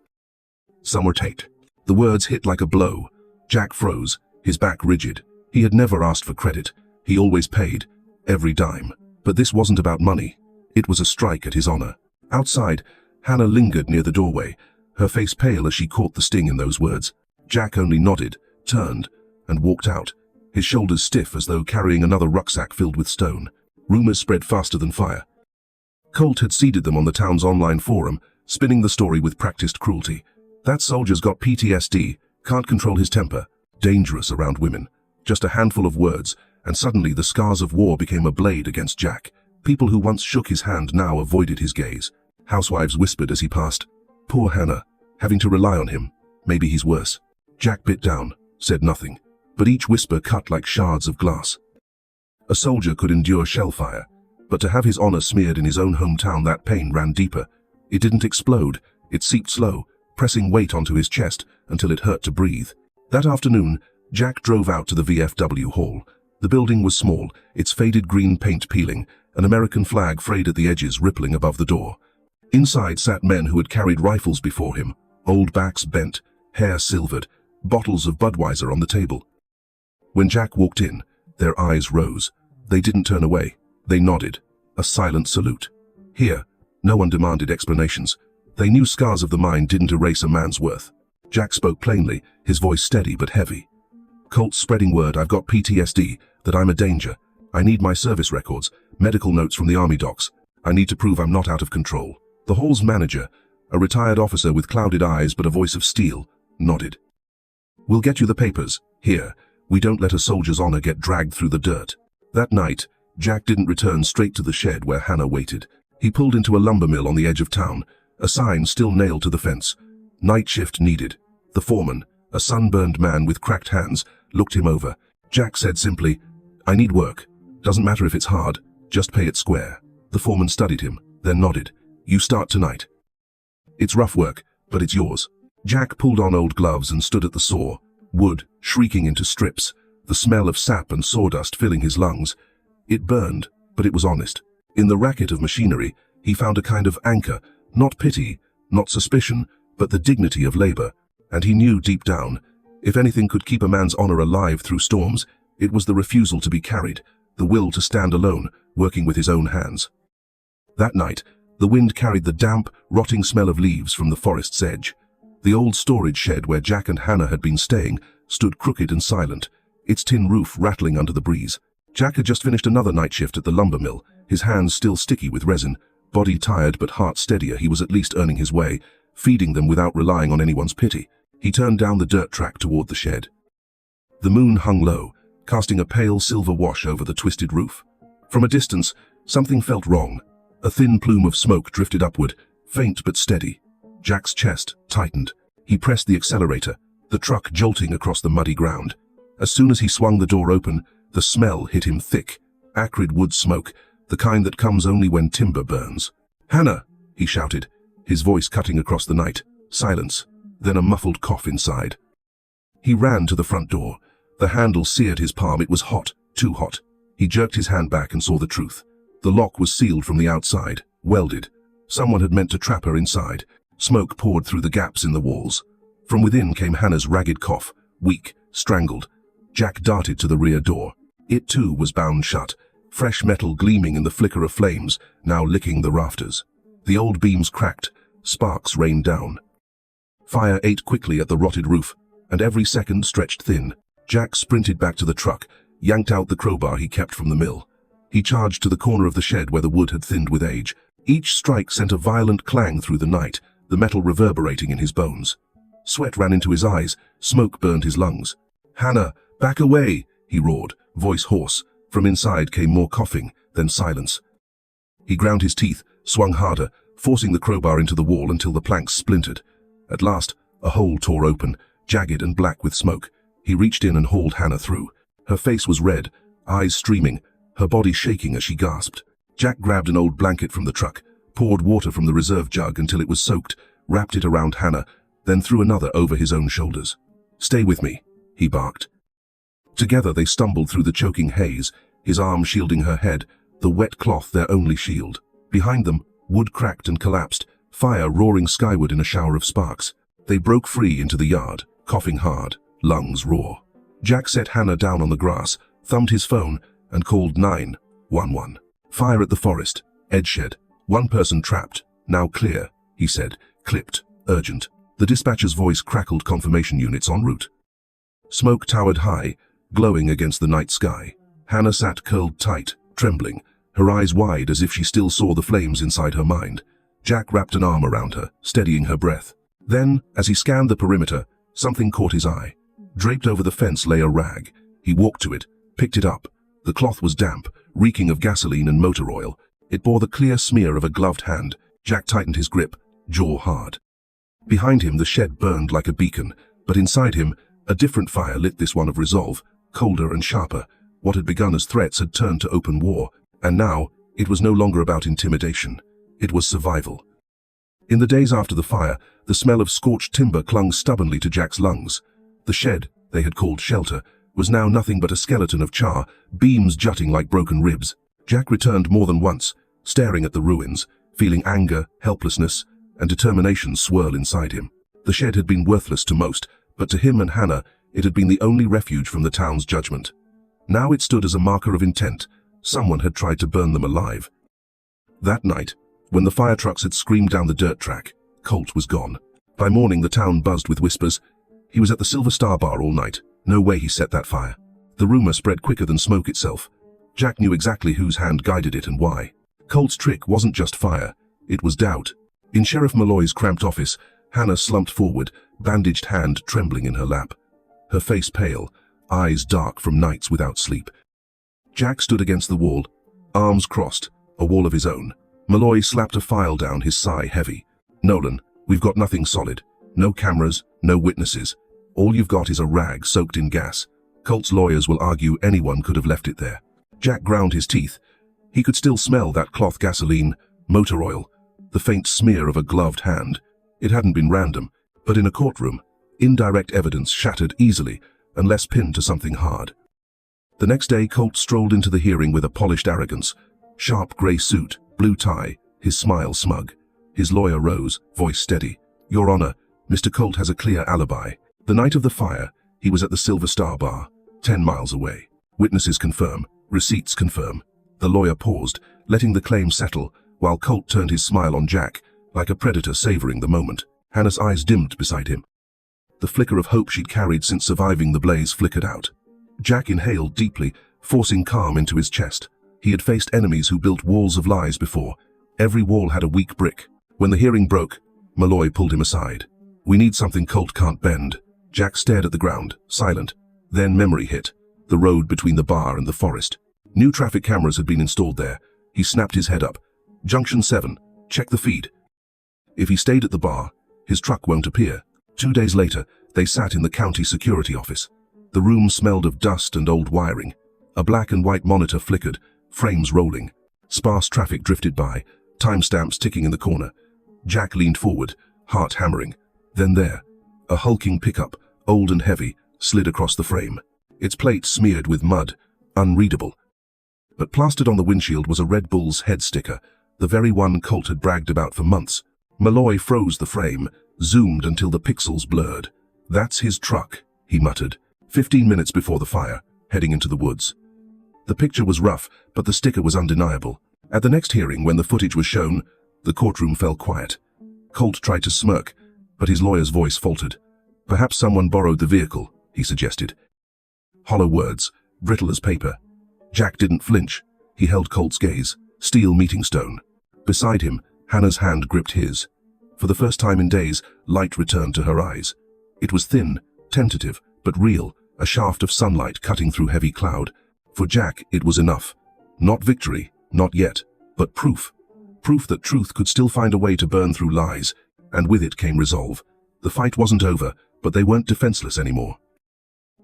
"Some were taked." The words hit like a blow. Jack froze, his back rigid. He had never asked for credit. He always paid, every dime. But this wasn't about money. It was a strike at his honor. Outside, Hannah lingered near the doorway, her face pale as she caught the sting in those words. Jack only nodded, turned, and walked out, his shoulders stiff as though carrying another rucksack filled with stone. Rumors spread faster than fire. Colt had seeded them on the town's online forum, spinning the story with practiced cruelty. That soldier's got PTSD, can't control his temper, dangerous around women. Just a handful of words, and suddenly the scars of war became a blade against Jack. People who once shook his hand now avoided his gaze. Housewives whispered as he passed. Poor Hannah, having to rely on him. Maybe he's worse. Jack bit down, said nothing, but each whisper cut like shards of glass. A soldier could endure shellfire, but to have his honor smeared in his own hometown, that pain ran deeper. It didn't explode, it seeped slow, pressing weight onto his chest until it hurt to breathe. That afternoon, Jack drove out to the VFW hall. The building was small, its faded green paint peeling, an American flag frayed at the edges rippling above the door. Inside sat men who had carried rifles before him, old backs bent, hair silvered, bottles of Budweiser on the table. When Jack walked in, their eyes rose. They didn't turn away. They nodded, a silent salute. Here, no one demanded explanations. They knew scars of the mind didn't erase a man's worth. Jack spoke plainly, his voice steady but heavy. Colt's spreading word, I've got PTSD, that I'm a danger. I need my service records, medical notes from the army docs. I need to prove I'm not out of control. The hall's manager, a retired officer with clouded eyes but a voice of steel, nodded. We'll get you the papers. Here, we don't let a soldier's honor get dragged through the dirt. That night, Jack didn't return straight to the shed where Hannah waited. He pulled into a lumber mill on the edge of town, a sign still nailed to the fence. Night shift needed. The foreman, a sunburned man with cracked hands, looked him over. Jack said simply, I need work. Doesn't matter if it's hard, just pay it square. The foreman studied him, then nodded. You start tonight. It's rough work, but it's yours. Jack pulled on old gloves and stood at the saw, wood shrieking into strips, the smell of sap and sawdust filling his lungs. It burned, but it was honest. In the racket of machinery, he found a kind of anchor, not pity, not suspicion, but the dignity of labor. And he knew deep down, if anything could keep a man's honor alive through storms, it was the refusal to be carried, the will to stand alone, working with his own hands. That night, the wind carried the damp, rotting smell of leaves from the forest's edge. The old storage shed where Jack and Hannah had been staying stood crooked and silent, its tin roof rattling under the breeze. Jack had just finished another night shift at the lumber mill, his hands still sticky with resin, body tired but heart steadier. He was at least earning his way, feeding them without relying on anyone's pity. He turned down the dirt track toward the shed. The moon hung low, casting a pale silver wash over the twisted roof. From a distance, something felt wrong. A thin plume of smoke drifted upward, faint but steady. Jack's chest tightened. He pressed the accelerator, the truck jolting across the muddy ground. As soon as he swung the door open, the smell hit him thick, acrid wood smoke, the kind that comes only when timber burns. Hannah, he shouted, his voice cutting across the night. Silence, then a muffled cough inside. He ran to the front door. The handle seared his palm. It was hot, too hot. He jerked his hand back and saw the truth. The lock was sealed from the outside, welded. Someone had meant to trap her inside. Smoke poured through the gaps in the walls. From within came Hannah's ragged cough, weak, strangled. Jack darted to the rear door. It too was bound shut, fresh metal gleaming in the flicker of flames, now licking the rafters. The old beams cracked, sparks rained down. Fire ate quickly at the rotted roof, and every second stretched thin. Jack sprinted back to the truck, yanked out the crowbar he kept from the mill. He charged to the corner of the shed where the wood had thinned with age. Each strike sent a violent clang through the night, the metal reverberating in his bones. Sweat ran into his eyes, smoke burned his lungs. "Hannah, back away!" he roared, voice hoarse. From inside came more coughing, then silence. He ground his teeth, swung harder, forcing the crowbar into the wall until the planks splintered. At last, a hole tore open, jagged and black with smoke. He reached in and hauled Hannah through. Her face was red, eyes streaming, her body shaking as she gasped. Jack grabbed an old blanket from the truck, poured water from the reserve jug until it was soaked, wrapped it around Hannah, then threw another over his own shoulders. "Stay with me," he barked. Together they stumbled through the choking haze, his arm shielding her head, the wet cloth their only shield. Behind them, wood cracked and collapsed, fire roaring skyward in a shower of sparks. They broke free into the yard, coughing hard, lungs raw. Jack set Hannah down on the grass, thumbed his phone, and called 911. "Fire at the forest, Ed shed. One person trapped, now clear," he said, clipped, urgent. The dispatcher's voice crackled confirmation units en route. Smoke towered high, glowing against the night sky. Hannah sat curled tight, trembling, her eyes wide as if she still saw the flames inside her mind. Jack wrapped an arm around her, steadying her breath. Then, as he scanned the perimeter, something caught his eye. Draped over the fence lay a rag. He walked to it, picked it up. The cloth was damp, reeking of gasoline and motor oil. It bore the clear smear of a gloved hand. Jack tightened his grip, jaw hard. Behind him the shed burned like a beacon, but inside him, a different fire lit this one of resolve, colder and sharper. What had begun as threats had turned to open war, and now, it was no longer about intimidation. It was survival. In the days after the fire, the smell of scorched timber clung stubbornly to Jack's lungs. The shed, they had called shelter, was now nothing but a skeleton of char, beams jutting like broken ribs. Jack returned more than once, staring at the ruins, feeling anger, helplessness, and determination swirl inside him. The shed had been worthless to most, but to him and Hannah, it had been the only refuge from the town's judgment. Now it stood as a marker of intent. Someone had tried to burn them alive. That night, when the fire trucks had screamed down the dirt track, Colt was gone. By morning the town buzzed with whispers. He was at the Silver Star bar all night. No way he set that fire. The rumor spread quicker than smoke itself. Jack knew exactly whose hand guided it and why. Colt's trick wasn't just fire, it was doubt. In Sheriff Malloy's cramped office, Hannah slumped forward, bandaged hand trembling in her lap. Her face pale, eyes dark from nights without sleep. Jack stood against the wall, arms crossed, a wall of his own. Malloy slapped a file down, his sigh heavy. "Nolan, we've got nothing solid. No cameras, no witnesses. All you've got is a rag soaked in gas. Colt's lawyers will argue anyone could have left it there." Jack ground his teeth. He could still smell that cloth gasoline, motor oil, the faint smear of a gloved hand. It hadn't been random, but in a courtroom, indirect evidence shattered easily unless pinned to something hard. The next day, Colt strolled into the hearing with a polished arrogance. Sharp grey suit, blue tie, his smile smug. His lawyer rose, voice steady. "Your Honor, Mr. Colt has a clear alibi. The night of the fire, he was at the Silver Star bar, 10 miles away. Witnesses confirm, receipts confirm." The lawyer paused, letting the claim settle, while Colt turned his smile on Jack, like a predator savoring the moment. Hannah's eyes dimmed beside him. The flicker of hope she'd carried since surviving the blaze flickered out. Jack inhaled deeply, forcing calm into his chest. He had faced enemies who built walls of lies before. Every wall had a weak brick. When the hearing broke, Malloy pulled him aside. "We need something Colt can't bend." Jack stared at the ground, silent. Then memory hit. The road between the bar and the forest. New traffic cameras had been installed there. He snapped his head up. "Junction 7, check the feed." If he stayed at the bar, his truck won't appear. 2 days later, they sat in the county security office. The room smelled of dust and old wiring. A black and white monitor flickered, frames rolling. Sparse traffic drifted by, timestamps ticking in the corner. Jack leaned forward, heart hammering. Then there, a hulking pickup, old and heavy, slid across the frame. Its plate smeared with mud, unreadable. But plastered on the windshield was a Red Bull's head sticker, the very one Colt had bragged about for months. Malloy froze the frame, zoomed until the pixels blurred. "That's his truck," he muttered, 15 minutes before the fire, heading into the woods. The picture was rough, but the sticker was undeniable. At the next hearing, when the footage was shown, the courtroom fell quiet. Colt tried to smirk, but his lawyer's voice faltered. "Perhaps someone borrowed the vehicle," he suggested. Hollow words, brittle as paper. Jack didn't flinch. He held Colt's gaze, steel meeting stone. Beside him, Hannah's hand gripped his. For the first time in days, light returned to her eyes. It was thin, tentative, but real, a shaft of sunlight cutting through heavy cloud. For Jack, it was enough. Not victory, not yet, but proof. Proof that truth could still find a way to burn through lies, and with it came resolve. The fight wasn't over, but they weren't defenseless anymore.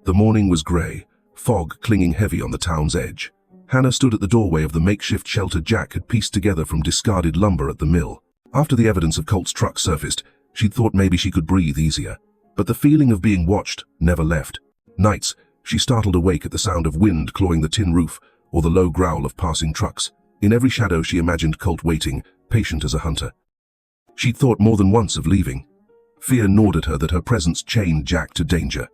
The morning was grey, fog clinging heavy on the town's edge. Hannah stood at the doorway of the makeshift shelter Jack had pieced together from discarded lumber at the mill. After the evidence of Colt's truck surfaced, she'd thought maybe she could breathe easier. But the feeling of being watched never left. Nights, she startled awake at the sound of wind clawing the tin roof, or the low growl of passing trucks. In every shadow she imagined Colt waiting, patient as a hunter. She'd thought more than once of leaving. Fear gnawed at her that her presence chained Jack to danger.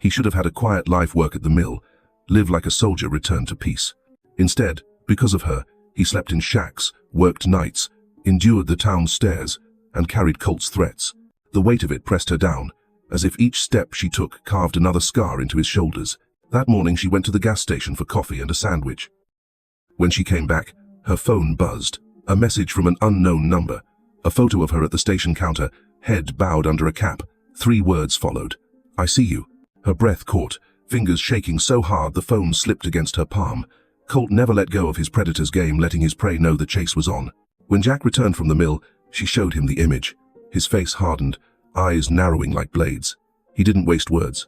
He should have had a quiet life, work at the mill, live like a soldier, return to peace. Instead, because of her, he slept in shacks, worked nights, endured the town's stares, and carried Colt's threats. The weight of it pressed her down, as if each step she took carved another scar into his shoulders. That morning she went to the gas station for coffee and a sandwich. When she came back, her phone buzzed. A message from an unknown number. A photo of her at the station counter, head bowed under a cap. 3 words followed. "I see you." Her breath caught, fingers shaking so hard the phone slipped against her palm. Colt never let go of his predator's game, letting his prey know the chase was on. When Jack returned from the mill, she showed him the image. His face hardened, eyes narrowing like blades. He didn't waste words.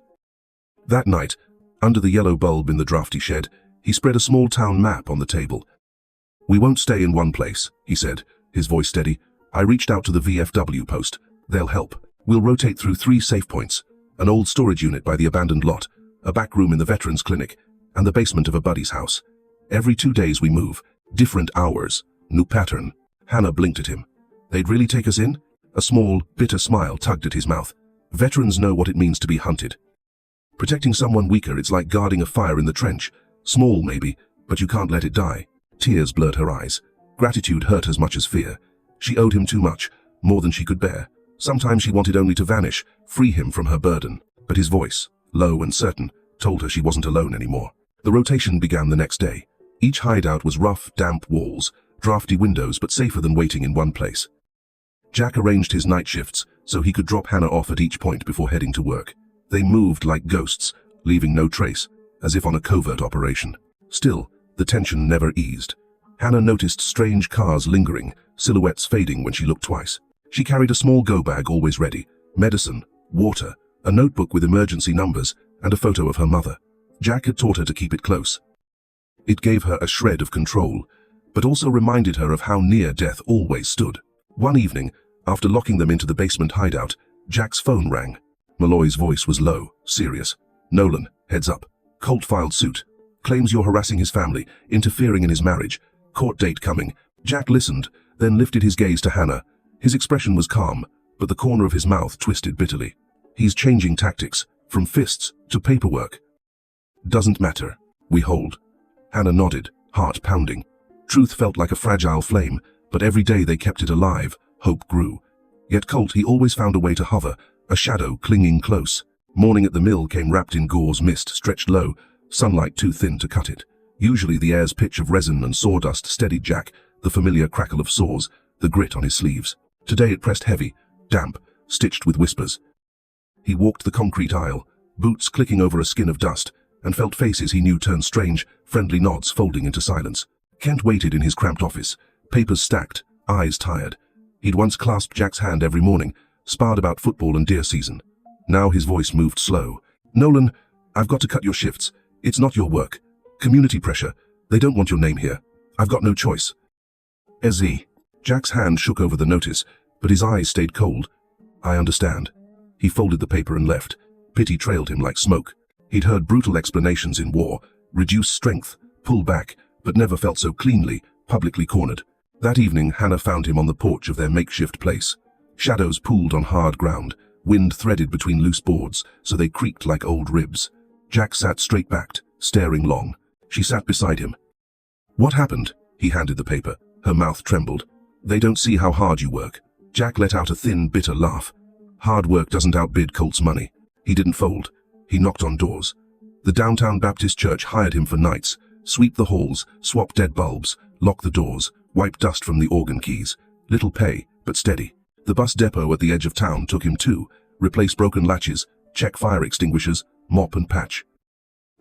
That night, under the yellow bulb in the drafty shed, he spread a small town map on the table. "We won't stay in one place," he said, his voice steady. "I reached out to the VFW post. They'll help. We'll rotate through 3 safe points. An old storage unit by the abandoned lot, a back room in the veterans clinic, and the basement of a buddy's house. Every 2 days we move. Different hours. New pattern." Hannah blinked at him. "They'd really take us in?" A small, bitter smile tugged at his mouth. "Veterans know what it means to be hunted. Protecting someone weaker, it's like guarding a fire in the trench. Small, maybe, but you can't let it die." Tears blurred her eyes. Gratitude hurt as much as fear. She owed him too much, more than she could bear. Sometimes she wanted only to vanish, free him from her burden. But his voice, low and certain, told her she wasn't alone anymore. The rotation began the next day. Each hideout was rough, damp walls, drafty windows, but safer than waiting in one place. Jack arranged his night shifts so he could drop Hannah off at each point before heading to work. They moved like ghosts, leaving no trace, as if on a covert operation. Still, the tension never eased. Hannah noticed strange cars lingering, silhouettes fading when she looked twice. She carried a small go-bag always ready, medicine, water, a notebook with emergency numbers, and a photo of her mother. Jack had taught her to keep it close. It gave her a shred of control, but also reminded her of how near death always stood. One evening, after locking them into the basement hideout, Jack's phone rang. Malloy's voice was low, serious. "Nolan, heads up. Colt filed suit. Claims you're harassing his family, interfering in his marriage. Court date coming." Jack listened, then lifted his gaze to Hannah. His expression was calm, but the corner of his mouth twisted bitterly. "He's changing tactics, from fists to paperwork." "Doesn't matter. We hold." Hannah nodded, heart pounding. Truth felt like a fragile flame, but every day they kept it alive, hope grew. Yet Colt, he always found a way to hover, a shadow clinging close. Morning at the mill came wrapped in gauze mist, stretched low, sunlight too thin to cut it. Usually the air's pitch of resin and sawdust steadied Jack, the familiar crackle of saws, the grit on his sleeves. Today it pressed heavy, damp, stitched with whispers. He walked the concrete aisle, boots clicking over a skin of dust, and felt faces he knew turn strange, friendly nods folding into silence. Kent waited in his cramped office, papers stacked, eyes tired. He'd once clasped Jack's hand every morning, sparred about football and deer season. Now his voice moved slow. "Nolan, I've got to cut your shifts. It's not your work. Community pressure. They don't want your name here. I've got no choice." "Ezzy." Jack's hand shook over the notice, but his eyes stayed cold. "I understand." He folded the paper and left. Pity trailed him like smoke. He'd heard brutal explanations in war: reduce strength, pull back, but never felt so cleanly, publicly cornered. That evening, Hannah found him on the porch of their makeshift place. Shadows pooled on hard ground, wind threaded between loose boards, so they creaked like old ribs. Jack sat straight-backed, staring long. She sat beside him. "What happened?" He handed the paper. Her mouth trembled. "They don't see how hard you work." Jack let out a thin, bitter laugh. Hard work doesn't outbid Colt's money. He didn't fold. He knocked on doors. The downtown Baptist church hired him for nights: sweep the halls, swap dead bulbs, lock the doors, wipe dust from the organ keys. Little pay, but steady. The bus depot at the edge of town took him too: replace broken latches, check fire extinguishers, mop and patch.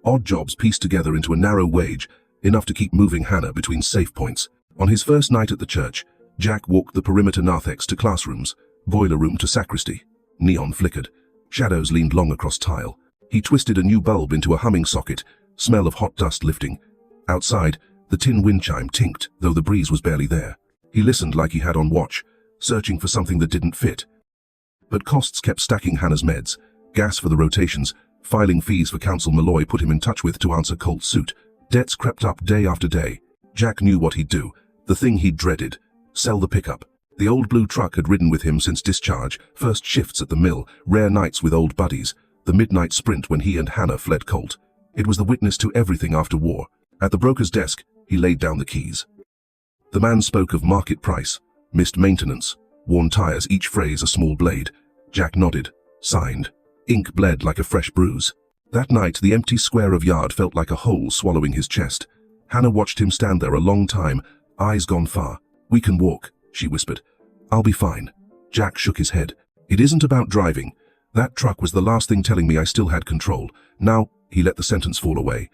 Odd jobs pieced together into a narrow wage, enough to keep moving Hannah between safe points. On his first night at the church, Jack walked the perimeter narthex to classrooms, boiler room to sacristy. Neon flickered. Shadows leaned long across tile. He twisted a new bulb into a humming socket, smell of hot dust lifting. Outside, the tin wind chime tinked, though the breeze was barely there. He listened like he had on watch, searching for something that didn't fit. But costs kept stacking Hannah's meds: gas for the rotations, filing fees for Council Malloy put him in touch with to answer Colt's suit. Debts crept up day after day. Jack knew what he'd do, the thing he'd dreaded: sell the pickup. The old blue truck had ridden with him since discharge, first shifts at the mill, rare nights with old buddies, the midnight sprint when he and Hannah fled Colt. It was the witness to everything after war. At the broker's desk, he laid down the keys. The man spoke of market price, missed maintenance, worn tires, each phrase a small blade. Jack nodded, signed. Ink bled like a fresh bruise. That night, the empty square of yard felt like a hole swallowing his chest. Hannah watched him stand there a long time, eyes gone far. "We can walk," she whispered. "I'll be fine." Jack shook his head. "It isn't about driving. That truck was the last thing telling me I still had control. Now," he let the sentence fall away.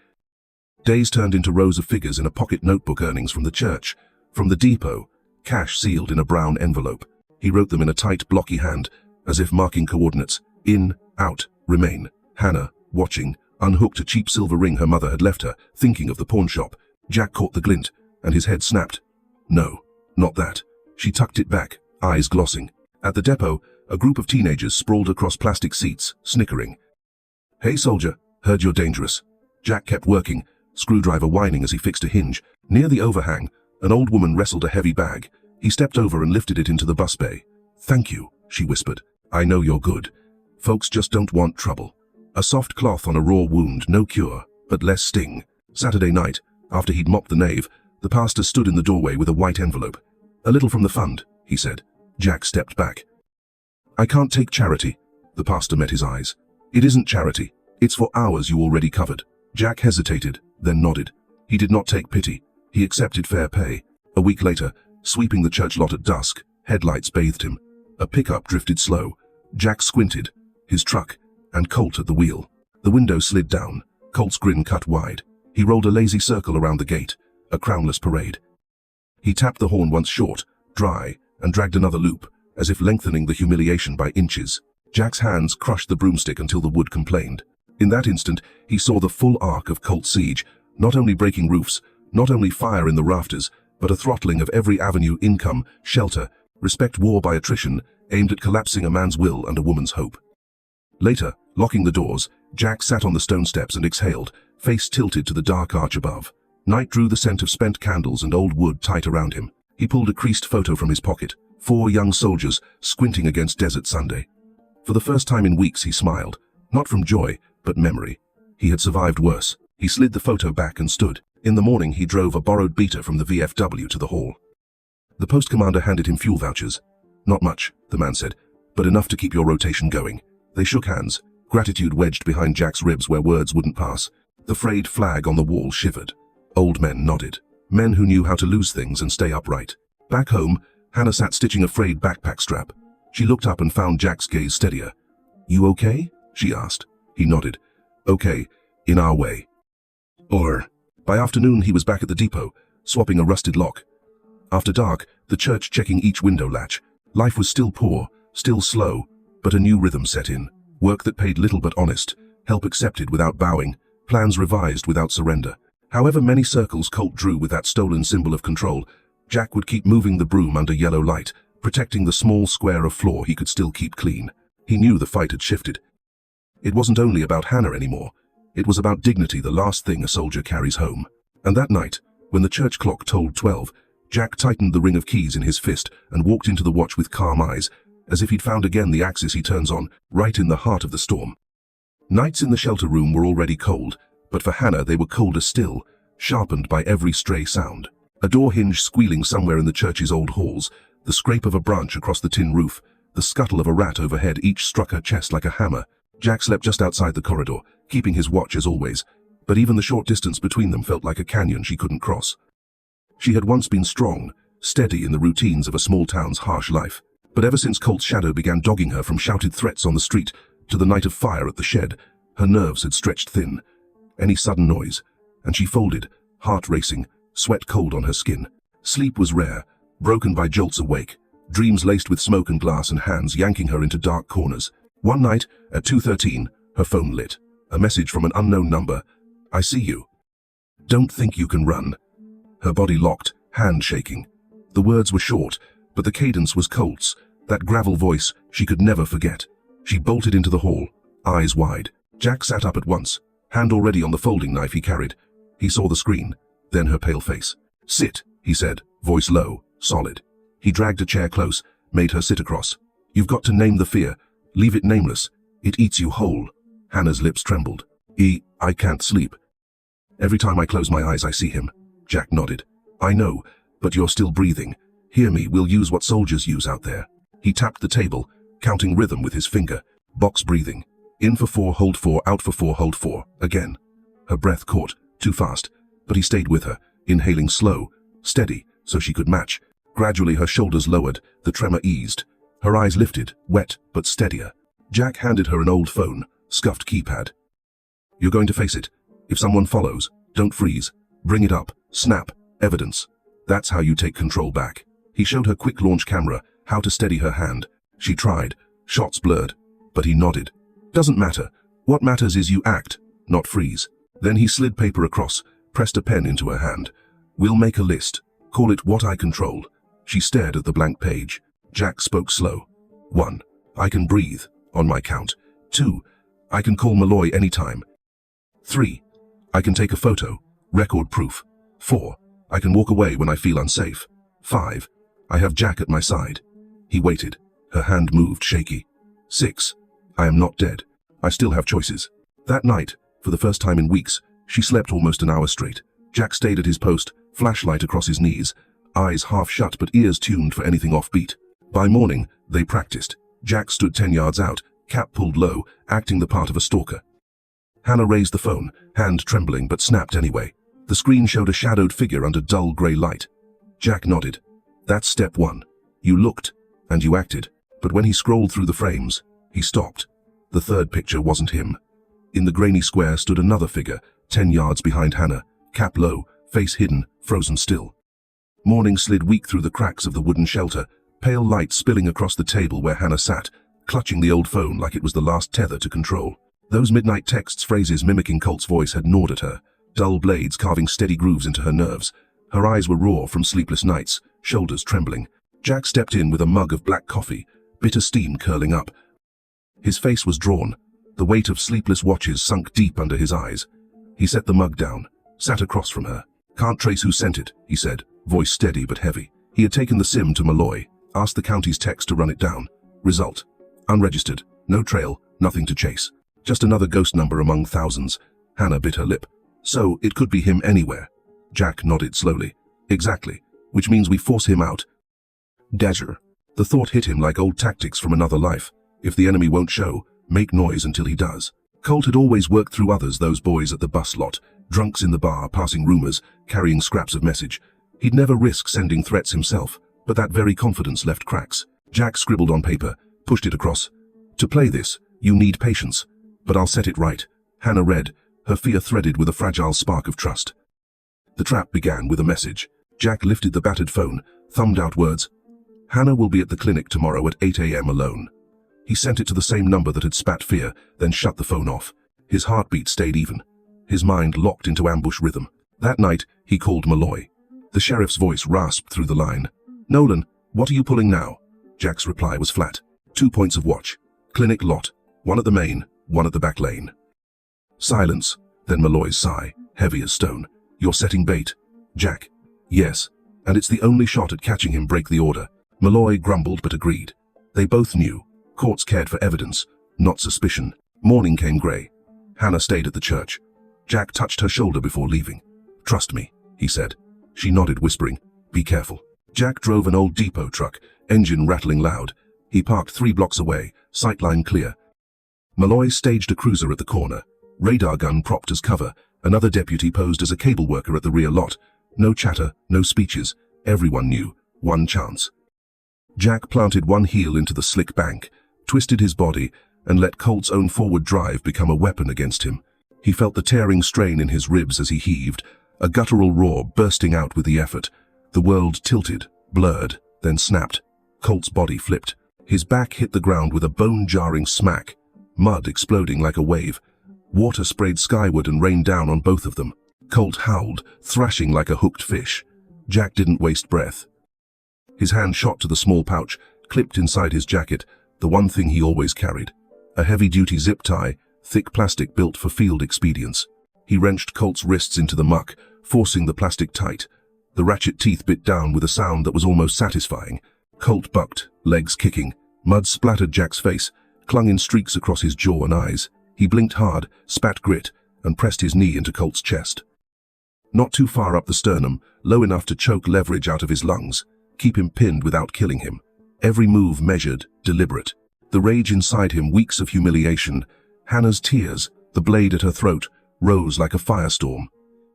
Days turned into rows of figures in a pocket notebook: earnings from the church, from the depot, cash sealed in a brown envelope. He wrote them in a tight, blocky hand, as if marking coordinates: in, out, remain. Hannah, watching, unhooked a cheap silver ring her mother had left her, thinking of the pawn shop. Jack caught the glint, and his head snapped. No, not that. She tucked it back, eyes glossing. At the depot, a group of teenagers sprawled across plastic seats, snickering. "Hey, soldier, heard you're dangerous." Jack kept working, screwdriver whining as he fixed a hinge. Near the overhang, an old woman wrestled a heavy bag. He stepped over and lifted it into the bus bay. "Thank you," she whispered. "I know you're good. Folks just don't want trouble." A soft cloth on a raw wound, no cure, but less sting. Saturday night, after he'd mopped the nave, the pastor stood in the doorway with a white envelope. "A little from the fund," he said. Jack stepped back. "I can't take charity." The pastor met his eyes. "It isn't charity. It's for hours you already covered." Jack hesitated, then nodded. He did not take pity. He accepted fair pay. A week later, sweeping the church lot at dusk, headlights bathed him. A pickup drifted slow. Jack squinted, his truck, and Colt at the wheel. The window slid down. Colt's grin cut wide. He rolled a lazy circle around the gate, a crownless parade. He tapped the horn once short, dry, and dragged another loop, as if lengthening the humiliation by inches. Jack's hands crushed the broomstick until the wood complained. In that instant, he saw the full arc of Colt's siege, not only breaking roofs, not only fire in the rafters, but a throttling of every avenue: income, shelter, respect, war by attrition, aimed at collapsing a man's will and a woman's hope. Later, locking the doors, Jack sat on the stone steps and exhaled, face tilted to the dark arch above. Night drew the scent of spent candles and old wood tight around him. He pulled a creased photo from his pocket: 4 young soldiers squinting against desert Sunday. For the first time in weeks he smiled, not from joy, but memory. He had survived worse. He slid the photo back and stood. In the morning he drove a borrowed beater from the VFW to the hall. The post commander handed him fuel vouchers. "Not much," the man said, "but enough to keep your rotation going." They shook hands, gratitude wedged behind Jack's ribs where words wouldn't pass. The frayed flag on the wall shivered. Old men nodded. Men who knew how to lose things and stay upright. Back home, Hannah sat stitching a frayed backpack strap. She looked up and found Jack's gaze steadier. "You okay?" she asked. He nodded. "Okay, in our way." By afternoon he was back at the depot, swapping a rusted lock. After dark, the church checking each window latch. Life was still poor, still slow, but a new rhythm set in. Work that paid little but honest, help accepted without bowing, plans revised without surrender. However many circles Colt drew with that stolen symbol of control, Jack would keep moving the broom under yellow light, protecting the small square of floor he could still keep clean. He knew the fight had shifted. It wasn't only about Hannah anymore. It was about dignity, the last thing a soldier carries home. And that night, when the church clock tolled 12, Jack tightened the ring of keys in his fist and walked into the watch with calm eyes, as if he'd found again the axis he turns on, right in the heart of the storm. Nights in the shelter room were already cold, but for Hannah they were colder still, sharpened by every stray sound. A door hinge squealing somewhere in the church's old halls, the scrape of a branch across the tin roof, the scuttle of a rat overhead, each struck her chest like a hammer. Jack slept just outside the corridor, keeping his watch as always, but even the short distance between them felt like a canyon she couldn't cross. She had once been strong, steady in the routines of a small town's harsh life, but ever since Colt's shadow began dogging her, from shouted threats on the street to the night of fire at the shed, her nerves had stretched thin. Any sudden noise, and she folded, heart racing, sweat cold on her skin. Sleep was rare, broken by jolts awake, dreams laced with smoke and glass, and hands yanking her into dark corners. One night, at 2:13, her phone lit. A message from an unknown number. "I see you. Don't think you can run." Her body locked, hand shaking. The words were short, but the cadence was Colt's, that gravel voice she could never forget. She bolted into the hall, eyes wide. Jack sat up at once, hand already on the folding knife he carried. He saw the screen, then her pale face. "Sit," he said, voice low, solid. He dragged a chair close, made her sit across. "You've got to name the fear. Leave it nameless. It eats you whole." Hannah's lips trembled. I can't sleep. Every time I close my eyes I see him." Jack nodded. "I know, but you're still breathing. Hear me, we'll use what soldiers use out there." He tapped the table, counting rhythm with his finger. Box breathing. In for 4, hold 4, out for 4, hold 4. Again. Her breath caught, too fast, but he stayed with her, inhaling slow, steady, so she could match. Gradually her shoulders lowered, the tremor eased. Her eyes lifted, wet but steadier. Jack handed her an old phone, scuffed keypad. "You're going to face it. If someone follows, don't freeze. Bring it up. Snap. Evidence. That's how you take control back." He showed her quick launch camera, how to steady her hand. She tried. Shots blurred. But he nodded. "Doesn't matter. What matters is you act, not freeze." Then he slid paper across, pressed a pen into her hand. "We'll make a list. Call it What I Control." She stared at the blank page. Jack spoke slow. 1. I can breathe, on my count. 2. I can call Malloy anytime. 3. I can take a photo, record proof. 4. I can walk away when I feel unsafe. 5. I have Jack at my side. He waited. Her hand moved, shaky. 6. I am not dead. I still have choices. That night, for the first time in weeks, she slept almost an hour straight. Jack stayed at his post, flashlight across his knees, eyes half shut but ears tuned for anything offbeat. By morning, they practiced. Jack stood 10 yards out, cap pulled low, acting the part of a stalker. Hannah raised the phone, hand trembling but snapped anyway. The screen showed a shadowed figure under dull grey light. Jack nodded. "That's step 1. You looked, and you acted." But when he scrolled through the frames, he stopped. The third picture wasn't him. In the grainy square stood another figure, 10 yards behind Hannah, cap low, face hidden, frozen still. Morning slid weak through the cracks of the wooden shelter, pale light spilling across the table where Hannah sat, clutching the old phone like it was the last tether to control. Those midnight texts, phrases mimicking Colt's voice, had gnawed at her, dull blades carving steady grooves into her nerves. Her eyes were raw from sleepless nights, shoulders trembling. Jack stepped in with a mug of black coffee, bitter steam curling up. His face was drawn, the weight of sleepless watches sunk deep under his eyes. He set the mug down, sat across from her. "Can't trace who sent it," he said, voice steady but heavy. He had taken the SIM to Malloy, asked the county's techs to run it down. Result: unregistered, no trail, nothing to chase. Just another ghost number among thousands. Hannah bit her lip. "So, it could be him anywhere." Jack nodded slowly. "Exactly. Which means we force him out." Danger. The thought hit him like old tactics from another life. If the enemy won't show, make noise until he does. Colt had always worked through others, those boys at the bus lot, drunks in the bar, passing rumors, carrying scraps of message. He'd never risk sending threats himself, but that very confidence left cracks. Jack scribbled on paper, pushed it across. "To play this, you need patience. But I'll set it right." Hannah read, her fear threaded with a fragile spark of trust. The trap began with a message. Jack lifted the battered phone, thumbed out words. "Hannah will be at the clinic tomorrow at 8 a.m. alone." He sent it to the same number that had spat fear, then shut the phone off. His heartbeat stayed even. His mind locked into ambush rhythm. That night, he called Malloy. The sheriff's voice rasped through the line. "Nolan, what are you pulling now?" Jack's reply was flat. 2 points of watch. Clinic lot. One at the main, one at the back lane. Silence, then Malloy's sigh, heavy as stone. You're setting bait, Jack. Yes, and it's the only shot at catching him break the order. Malloy grumbled but agreed. They both knew. Courts cared for evidence, not suspicion. Morning came grey. Hannah stayed at the church. Jack touched her shoulder before leaving. Trust me, he said. She nodded, whispering, be careful. Jack drove an old depot truck, engine rattling loud. He parked 3 blocks away, sightline clear. Malloy staged a cruiser at the corner, radar gun propped as cover. Another deputy posed as a cable worker at the rear lot. No chatter, no speeches. Everyone knew. One chance. Jack planted one heel into the slick bank, twisted his body, and let Colt's own forward drive become a weapon against him. He felt the tearing strain in his ribs as he heaved, a guttural roar bursting out with the effort. The world tilted, blurred, then snapped. Colt's body flipped. His back hit the ground with a bone-jarring smack, mud exploding like a wave. Water sprayed skyward and rained down on both of them. Colt howled, thrashing like a hooked fish. Jack didn't waste breath. His hand shot to the small pouch, clipped inside his jacket, the one thing he always carried. A heavy-duty zip tie, thick plastic built for field expedience. He wrenched Colt's wrists into the muck, forcing the plastic tight. The ratchet teeth bit down with a sound that was almost satisfying. Colt bucked, legs kicking. Mud splattered Jack's face, clung in streaks across his jaw and eyes. He blinked hard, spat grit, and pressed his knee into Colt's chest. Not too far up the sternum, low enough to choke leverage out of his lungs, keep him pinned without killing him. Every move measured, deliberate. The rage inside him, weeks of humiliation. Hannah's tears, the blade at her throat, rose like a firestorm.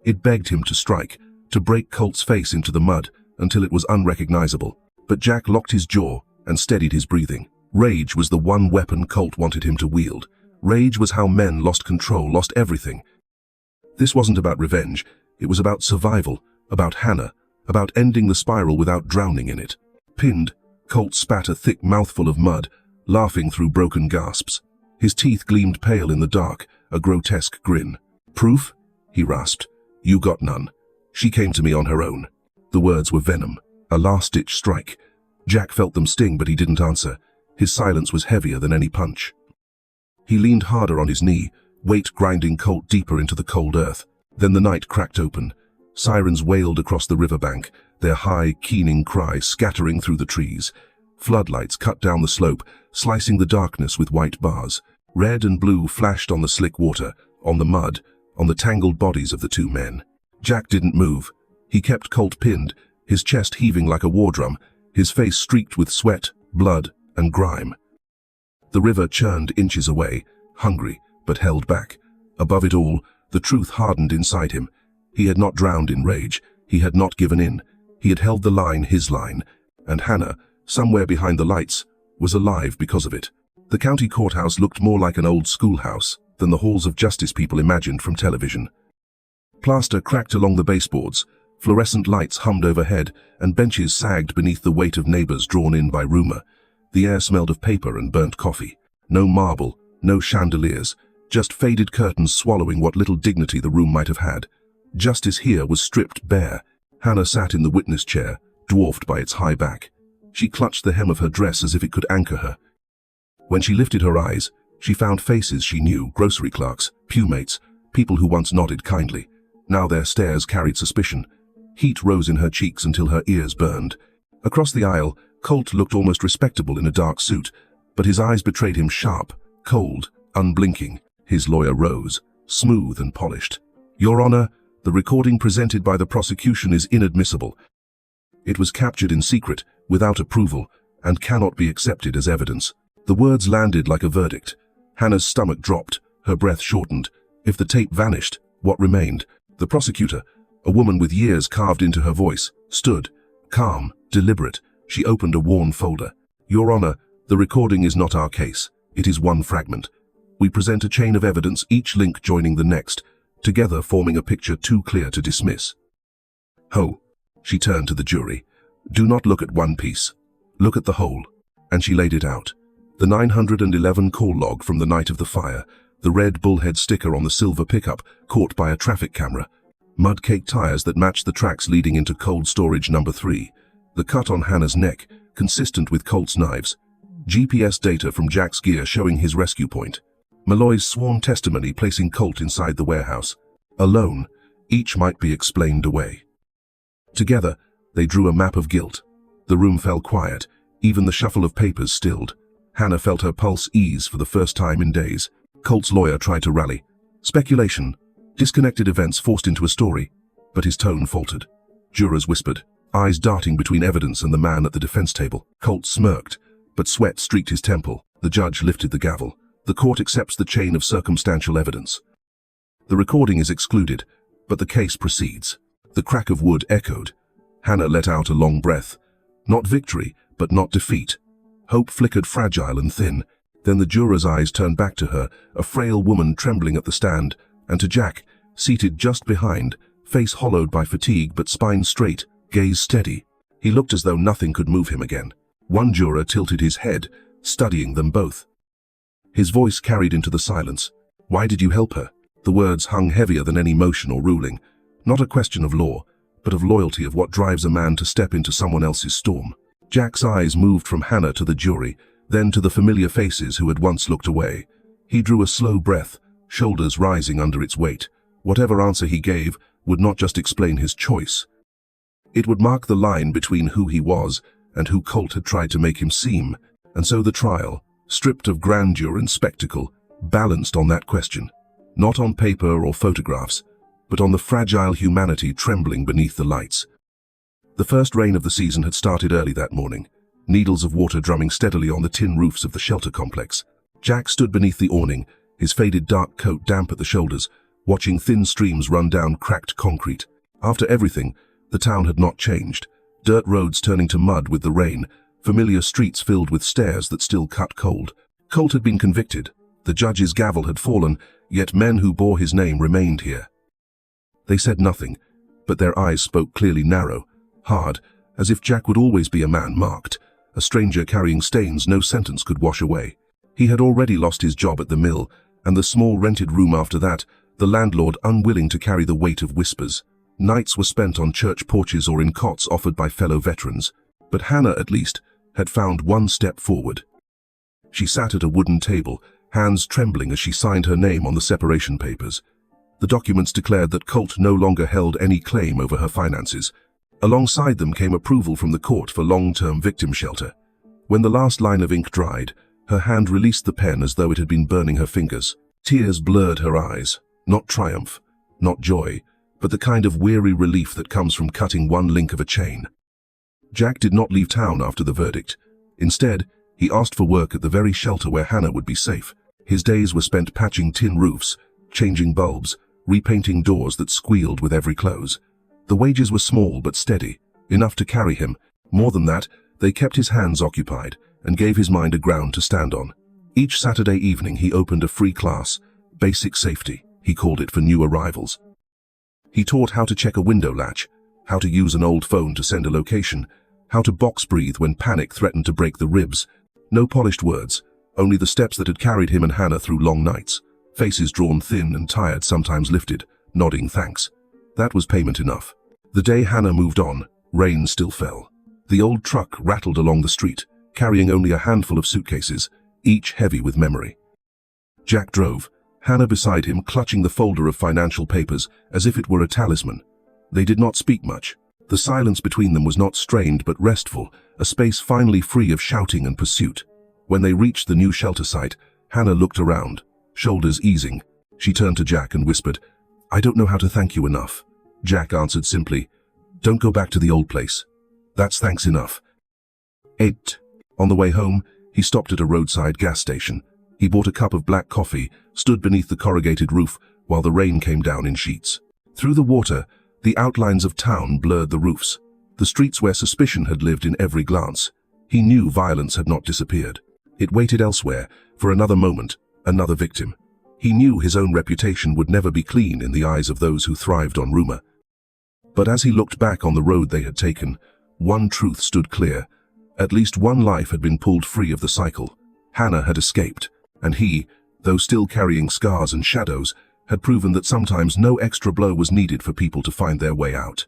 It begged him to strike, to break Colt's face into the mud until it was unrecognizable. But Jack locked his jaw and steadied his breathing. Rage was the one weapon Colt wanted him to wield. Rage was how men lost control, lost everything. This wasn't about revenge. It was about survival, about Hannah, about ending the spiral without drowning in it. Pinned, Colt spat a thick mouthful of mud, laughing through broken gasps. His teeth gleamed pale in the dark, a grotesque grin. Proof? He rasped. You got none. She came to me on her own. The words were venom, a last-ditch strike. Jack felt them sting, but he didn't answer. His silence was heavier than any punch. He leaned harder on his knee, weight grinding Colt deeper into the cold earth. Then the night cracked open. Sirens wailed across the riverbank, their high, keening cry scattering through the trees. Floodlights cut down the slope, slicing the darkness with white bars. Red and blue flashed on the slick water, on the mud, on the tangled bodies of the 2 men. Jack didn't move. He kept Colt pinned, his chest heaving like a war drum, his face streaked with sweat, blood, and grime. The river churned inches away, hungry, but held back. Above it all, the truth hardened inside him. He had not drowned in rage. He had not given in. He had held the line, his line. And Hannah, somewhere behind the lights, was alive because of it. The county courthouse looked more like an old schoolhouse than the halls of justice people imagined from television. Plaster cracked along the baseboards, fluorescent lights hummed overhead, and benches sagged beneath the weight of neighbors drawn in by rumor. The air smelled of paper and burnt coffee. No marble, no chandeliers, just faded curtains swallowing what little dignity the room might have had. Justice here was stripped bare. Hannah sat in the witness chair, dwarfed by its high back. She clutched the hem of her dress as if it could anchor her. When she lifted her eyes, she found faces she knew, grocery clerks, pewmates, people who once nodded kindly. Now their stares carried suspicion. Heat rose in her cheeks until her ears burned. Across the aisle, Colt looked almost respectable in a dark suit, but his eyes betrayed him sharp, cold, unblinking. His lawyer rose, smooth and polished. Your Honor, the recording presented by the prosecution is inadmissible. It was captured in secret, without approval, and cannot be accepted as evidence. The words landed like a verdict. Hannah's stomach dropped, her breath shortened. If the tape vanished, what remained? The prosecutor, a woman with years carved into her voice, stood, calm, deliberate. She opened a worn folder. Your Honor, the recording is not our case. It is one fragment. We present a chain of evidence, each link joining the next, together forming a picture too clear to dismiss. Ho! She turned to the jury. Do not look at one piece. Look at the whole. And she laid it out. The 911 call log from the night of the fire, the red bullhead sticker on the silver pickup caught by a traffic camera, mud-caked tires that matched the tracks leading into cold storage number 3, the cut on Hannah's neck, consistent with Colt's knives, GPS data from Jack's gear showing his rescue point. Malloy's sworn testimony placing Colt inside the warehouse. Alone, each might be explained away. Together, they drew a map of guilt. The room fell quiet, even the shuffle of papers stilled. Hannah felt her pulse ease for the first time in days. Colt's lawyer tried to rally. Speculation, disconnected events forced into a story, but his tone faltered. Jurors whispered, eyes darting between evidence and the man at the defense table. Colt smirked, but sweat streaked his temple. The judge lifted the gavel. The court accepts the chain of circumstantial evidence. The recording is excluded, but the case proceeds. The crack of wood echoed. Hannah let out a long breath. Not victory, but not defeat. Hope flickered fragile and thin. Then the juror's eyes turned back to her, a frail woman trembling at the stand, and to Jack, seated just behind, face hollowed by fatigue but spine straight, gaze steady. He looked as though nothing could move him again. One juror tilted his head, studying them both. His voice carried into the silence. Why did you help her? The words hung heavier than any motion or ruling. Not a question of law, but of loyalty, of what drives a man to step into someone else's storm. Jack's eyes moved from Hannah to the jury, then to the familiar faces who had once looked away. He drew a slow breath, shoulders rising under its weight. Whatever answer he gave would not just explain his choice. It would mark the line between who he was and who Colt had tried to make him seem. And so the trial, stripped of grandeur and spectacle, balanced on that question. Not on paper or photographs, but on the fragile humanity trembling beneath the lights. The first rain of the season had started early that morning, needles of water drumming steadily on the tin roofs of the shelter complex. Jack stood beneath the awning, his faded dark coat damp at the shoulders, watching thin streams run down cracked concrete. After everything, the town had not changed. Dirt roads turning to mud with the rain, familiar streets filled with stairs that still cut cold. Colt had been convicted. The judge's gavel had fallen, yet men who bore his name remained here. They said nothing, but their eyes spoke clearly, narrow, hard, as if Jack would always be a man marked, a stranger carrying stains no sentence could wash away. He had already lost his job at the mill, and the small rented room after that, the landlord unwilling to carry the weight of whispers. Nights were spent on church porches or in cots offered by fellow veterans. But Hannah, at least, had found one step forward. She sat at a wooden table, hands trembling as she signed her name on the separation papers. The documents declared that Colt no longer held any claim over her finances. Alongside them came approval from the court for long-term victim shelter. When the last line of ink dried, her hand released the pen as though it had been burning her fingers. Tears blurred her eyes. Not triumph, not joy, but the kind of weary relief that comes from cutting one link of a chain. Jack did not leave town after the verdict. Instead, he asked for work at the very shelter where Hannah would be safe. His days were spent patching tin roofs, changing bulbs, repainting doors that squealed with every close. The wages were small but steady, enough to carry him. More than that, they kept his hands occupied and gave his mind a ground to stand on. Each Saturday evening he opened a free class, basic safety, he called it, for new arrivals. He taught how to check a window latch, how to use an old phone to send a location, how to box breathe when panic threatened to break the ribs. No polished words, only the steps that had carried him and Hannah through long nights. Faces drawn thin and tired, sometimes lifted, nodding thanks. That was payment enough. The day Hannah moved on, rain still fell. The old truck rattled along the street, carrying only a handful of suitcases, each heavy with memory. Jack drove, Hannah beside him, clutching the folder of financial papers as if it were a talisman. They did not speak much. The silence between them was not strained but restful, a space finally free of shouting and pursuit. When they reached the new shelter site, Hannah looked around, shoulders easing. She turned to Jack and whispered, "I don't know how to thank you enough." Jack answered simply, "Don't go back to the old place. That's thanks enough." 8. On the way home, he stopped at a roadside gas station. He bought a cup of black coffee, stood beneath the corrugated roof while the rain came down in sheets. Through the water, the outlines of town blurred the roofs, the streets where suspicion had lived in every glance. He knew violence had not disappeared. It waited elsewhere, for another moment, another victim. He knew his own reputation would never be clean in the eyes of those who thrived on rumor. But as he looked back on the road they had taken, one truth stood clear. At least one life had been pulled free of the cycle. Hannah had escaped, and he, though still carrying scars and shadows, had proven that sometimes no extra blow was needed for people to find their way out.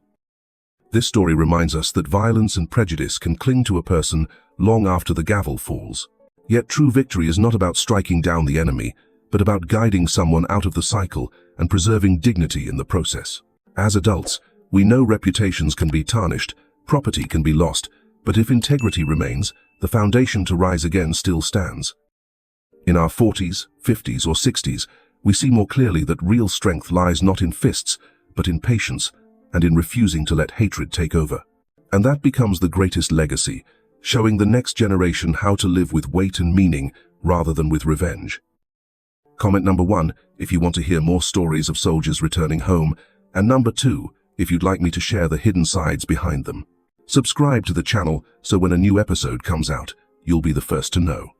This story reminds us that violence and prejudice can cling to a person long after the gavel falls. Yet true victory is not about striking down the enemy, but about guiding someone out of the cycle and preserving dignity in the process. As adults, we know reputations can be tarnished, property can be lost, but if integrity remains, the foundation to rise again still stands. In our 40s, 50s, or 60s, we see more clearly that real strength lies not in fists, but in patience and in refusing to let hatred take over. And that becomes the greatest legacy, showing the next generation how to live with weight and meaning rather than with revenge. Comment number 1, if you want to hear more stories of soldiers returning home, and number 2, if you'd like me to share the hidden sides behind them. Subscribe to the channel so when a new episode comes out, you'll be the first to know.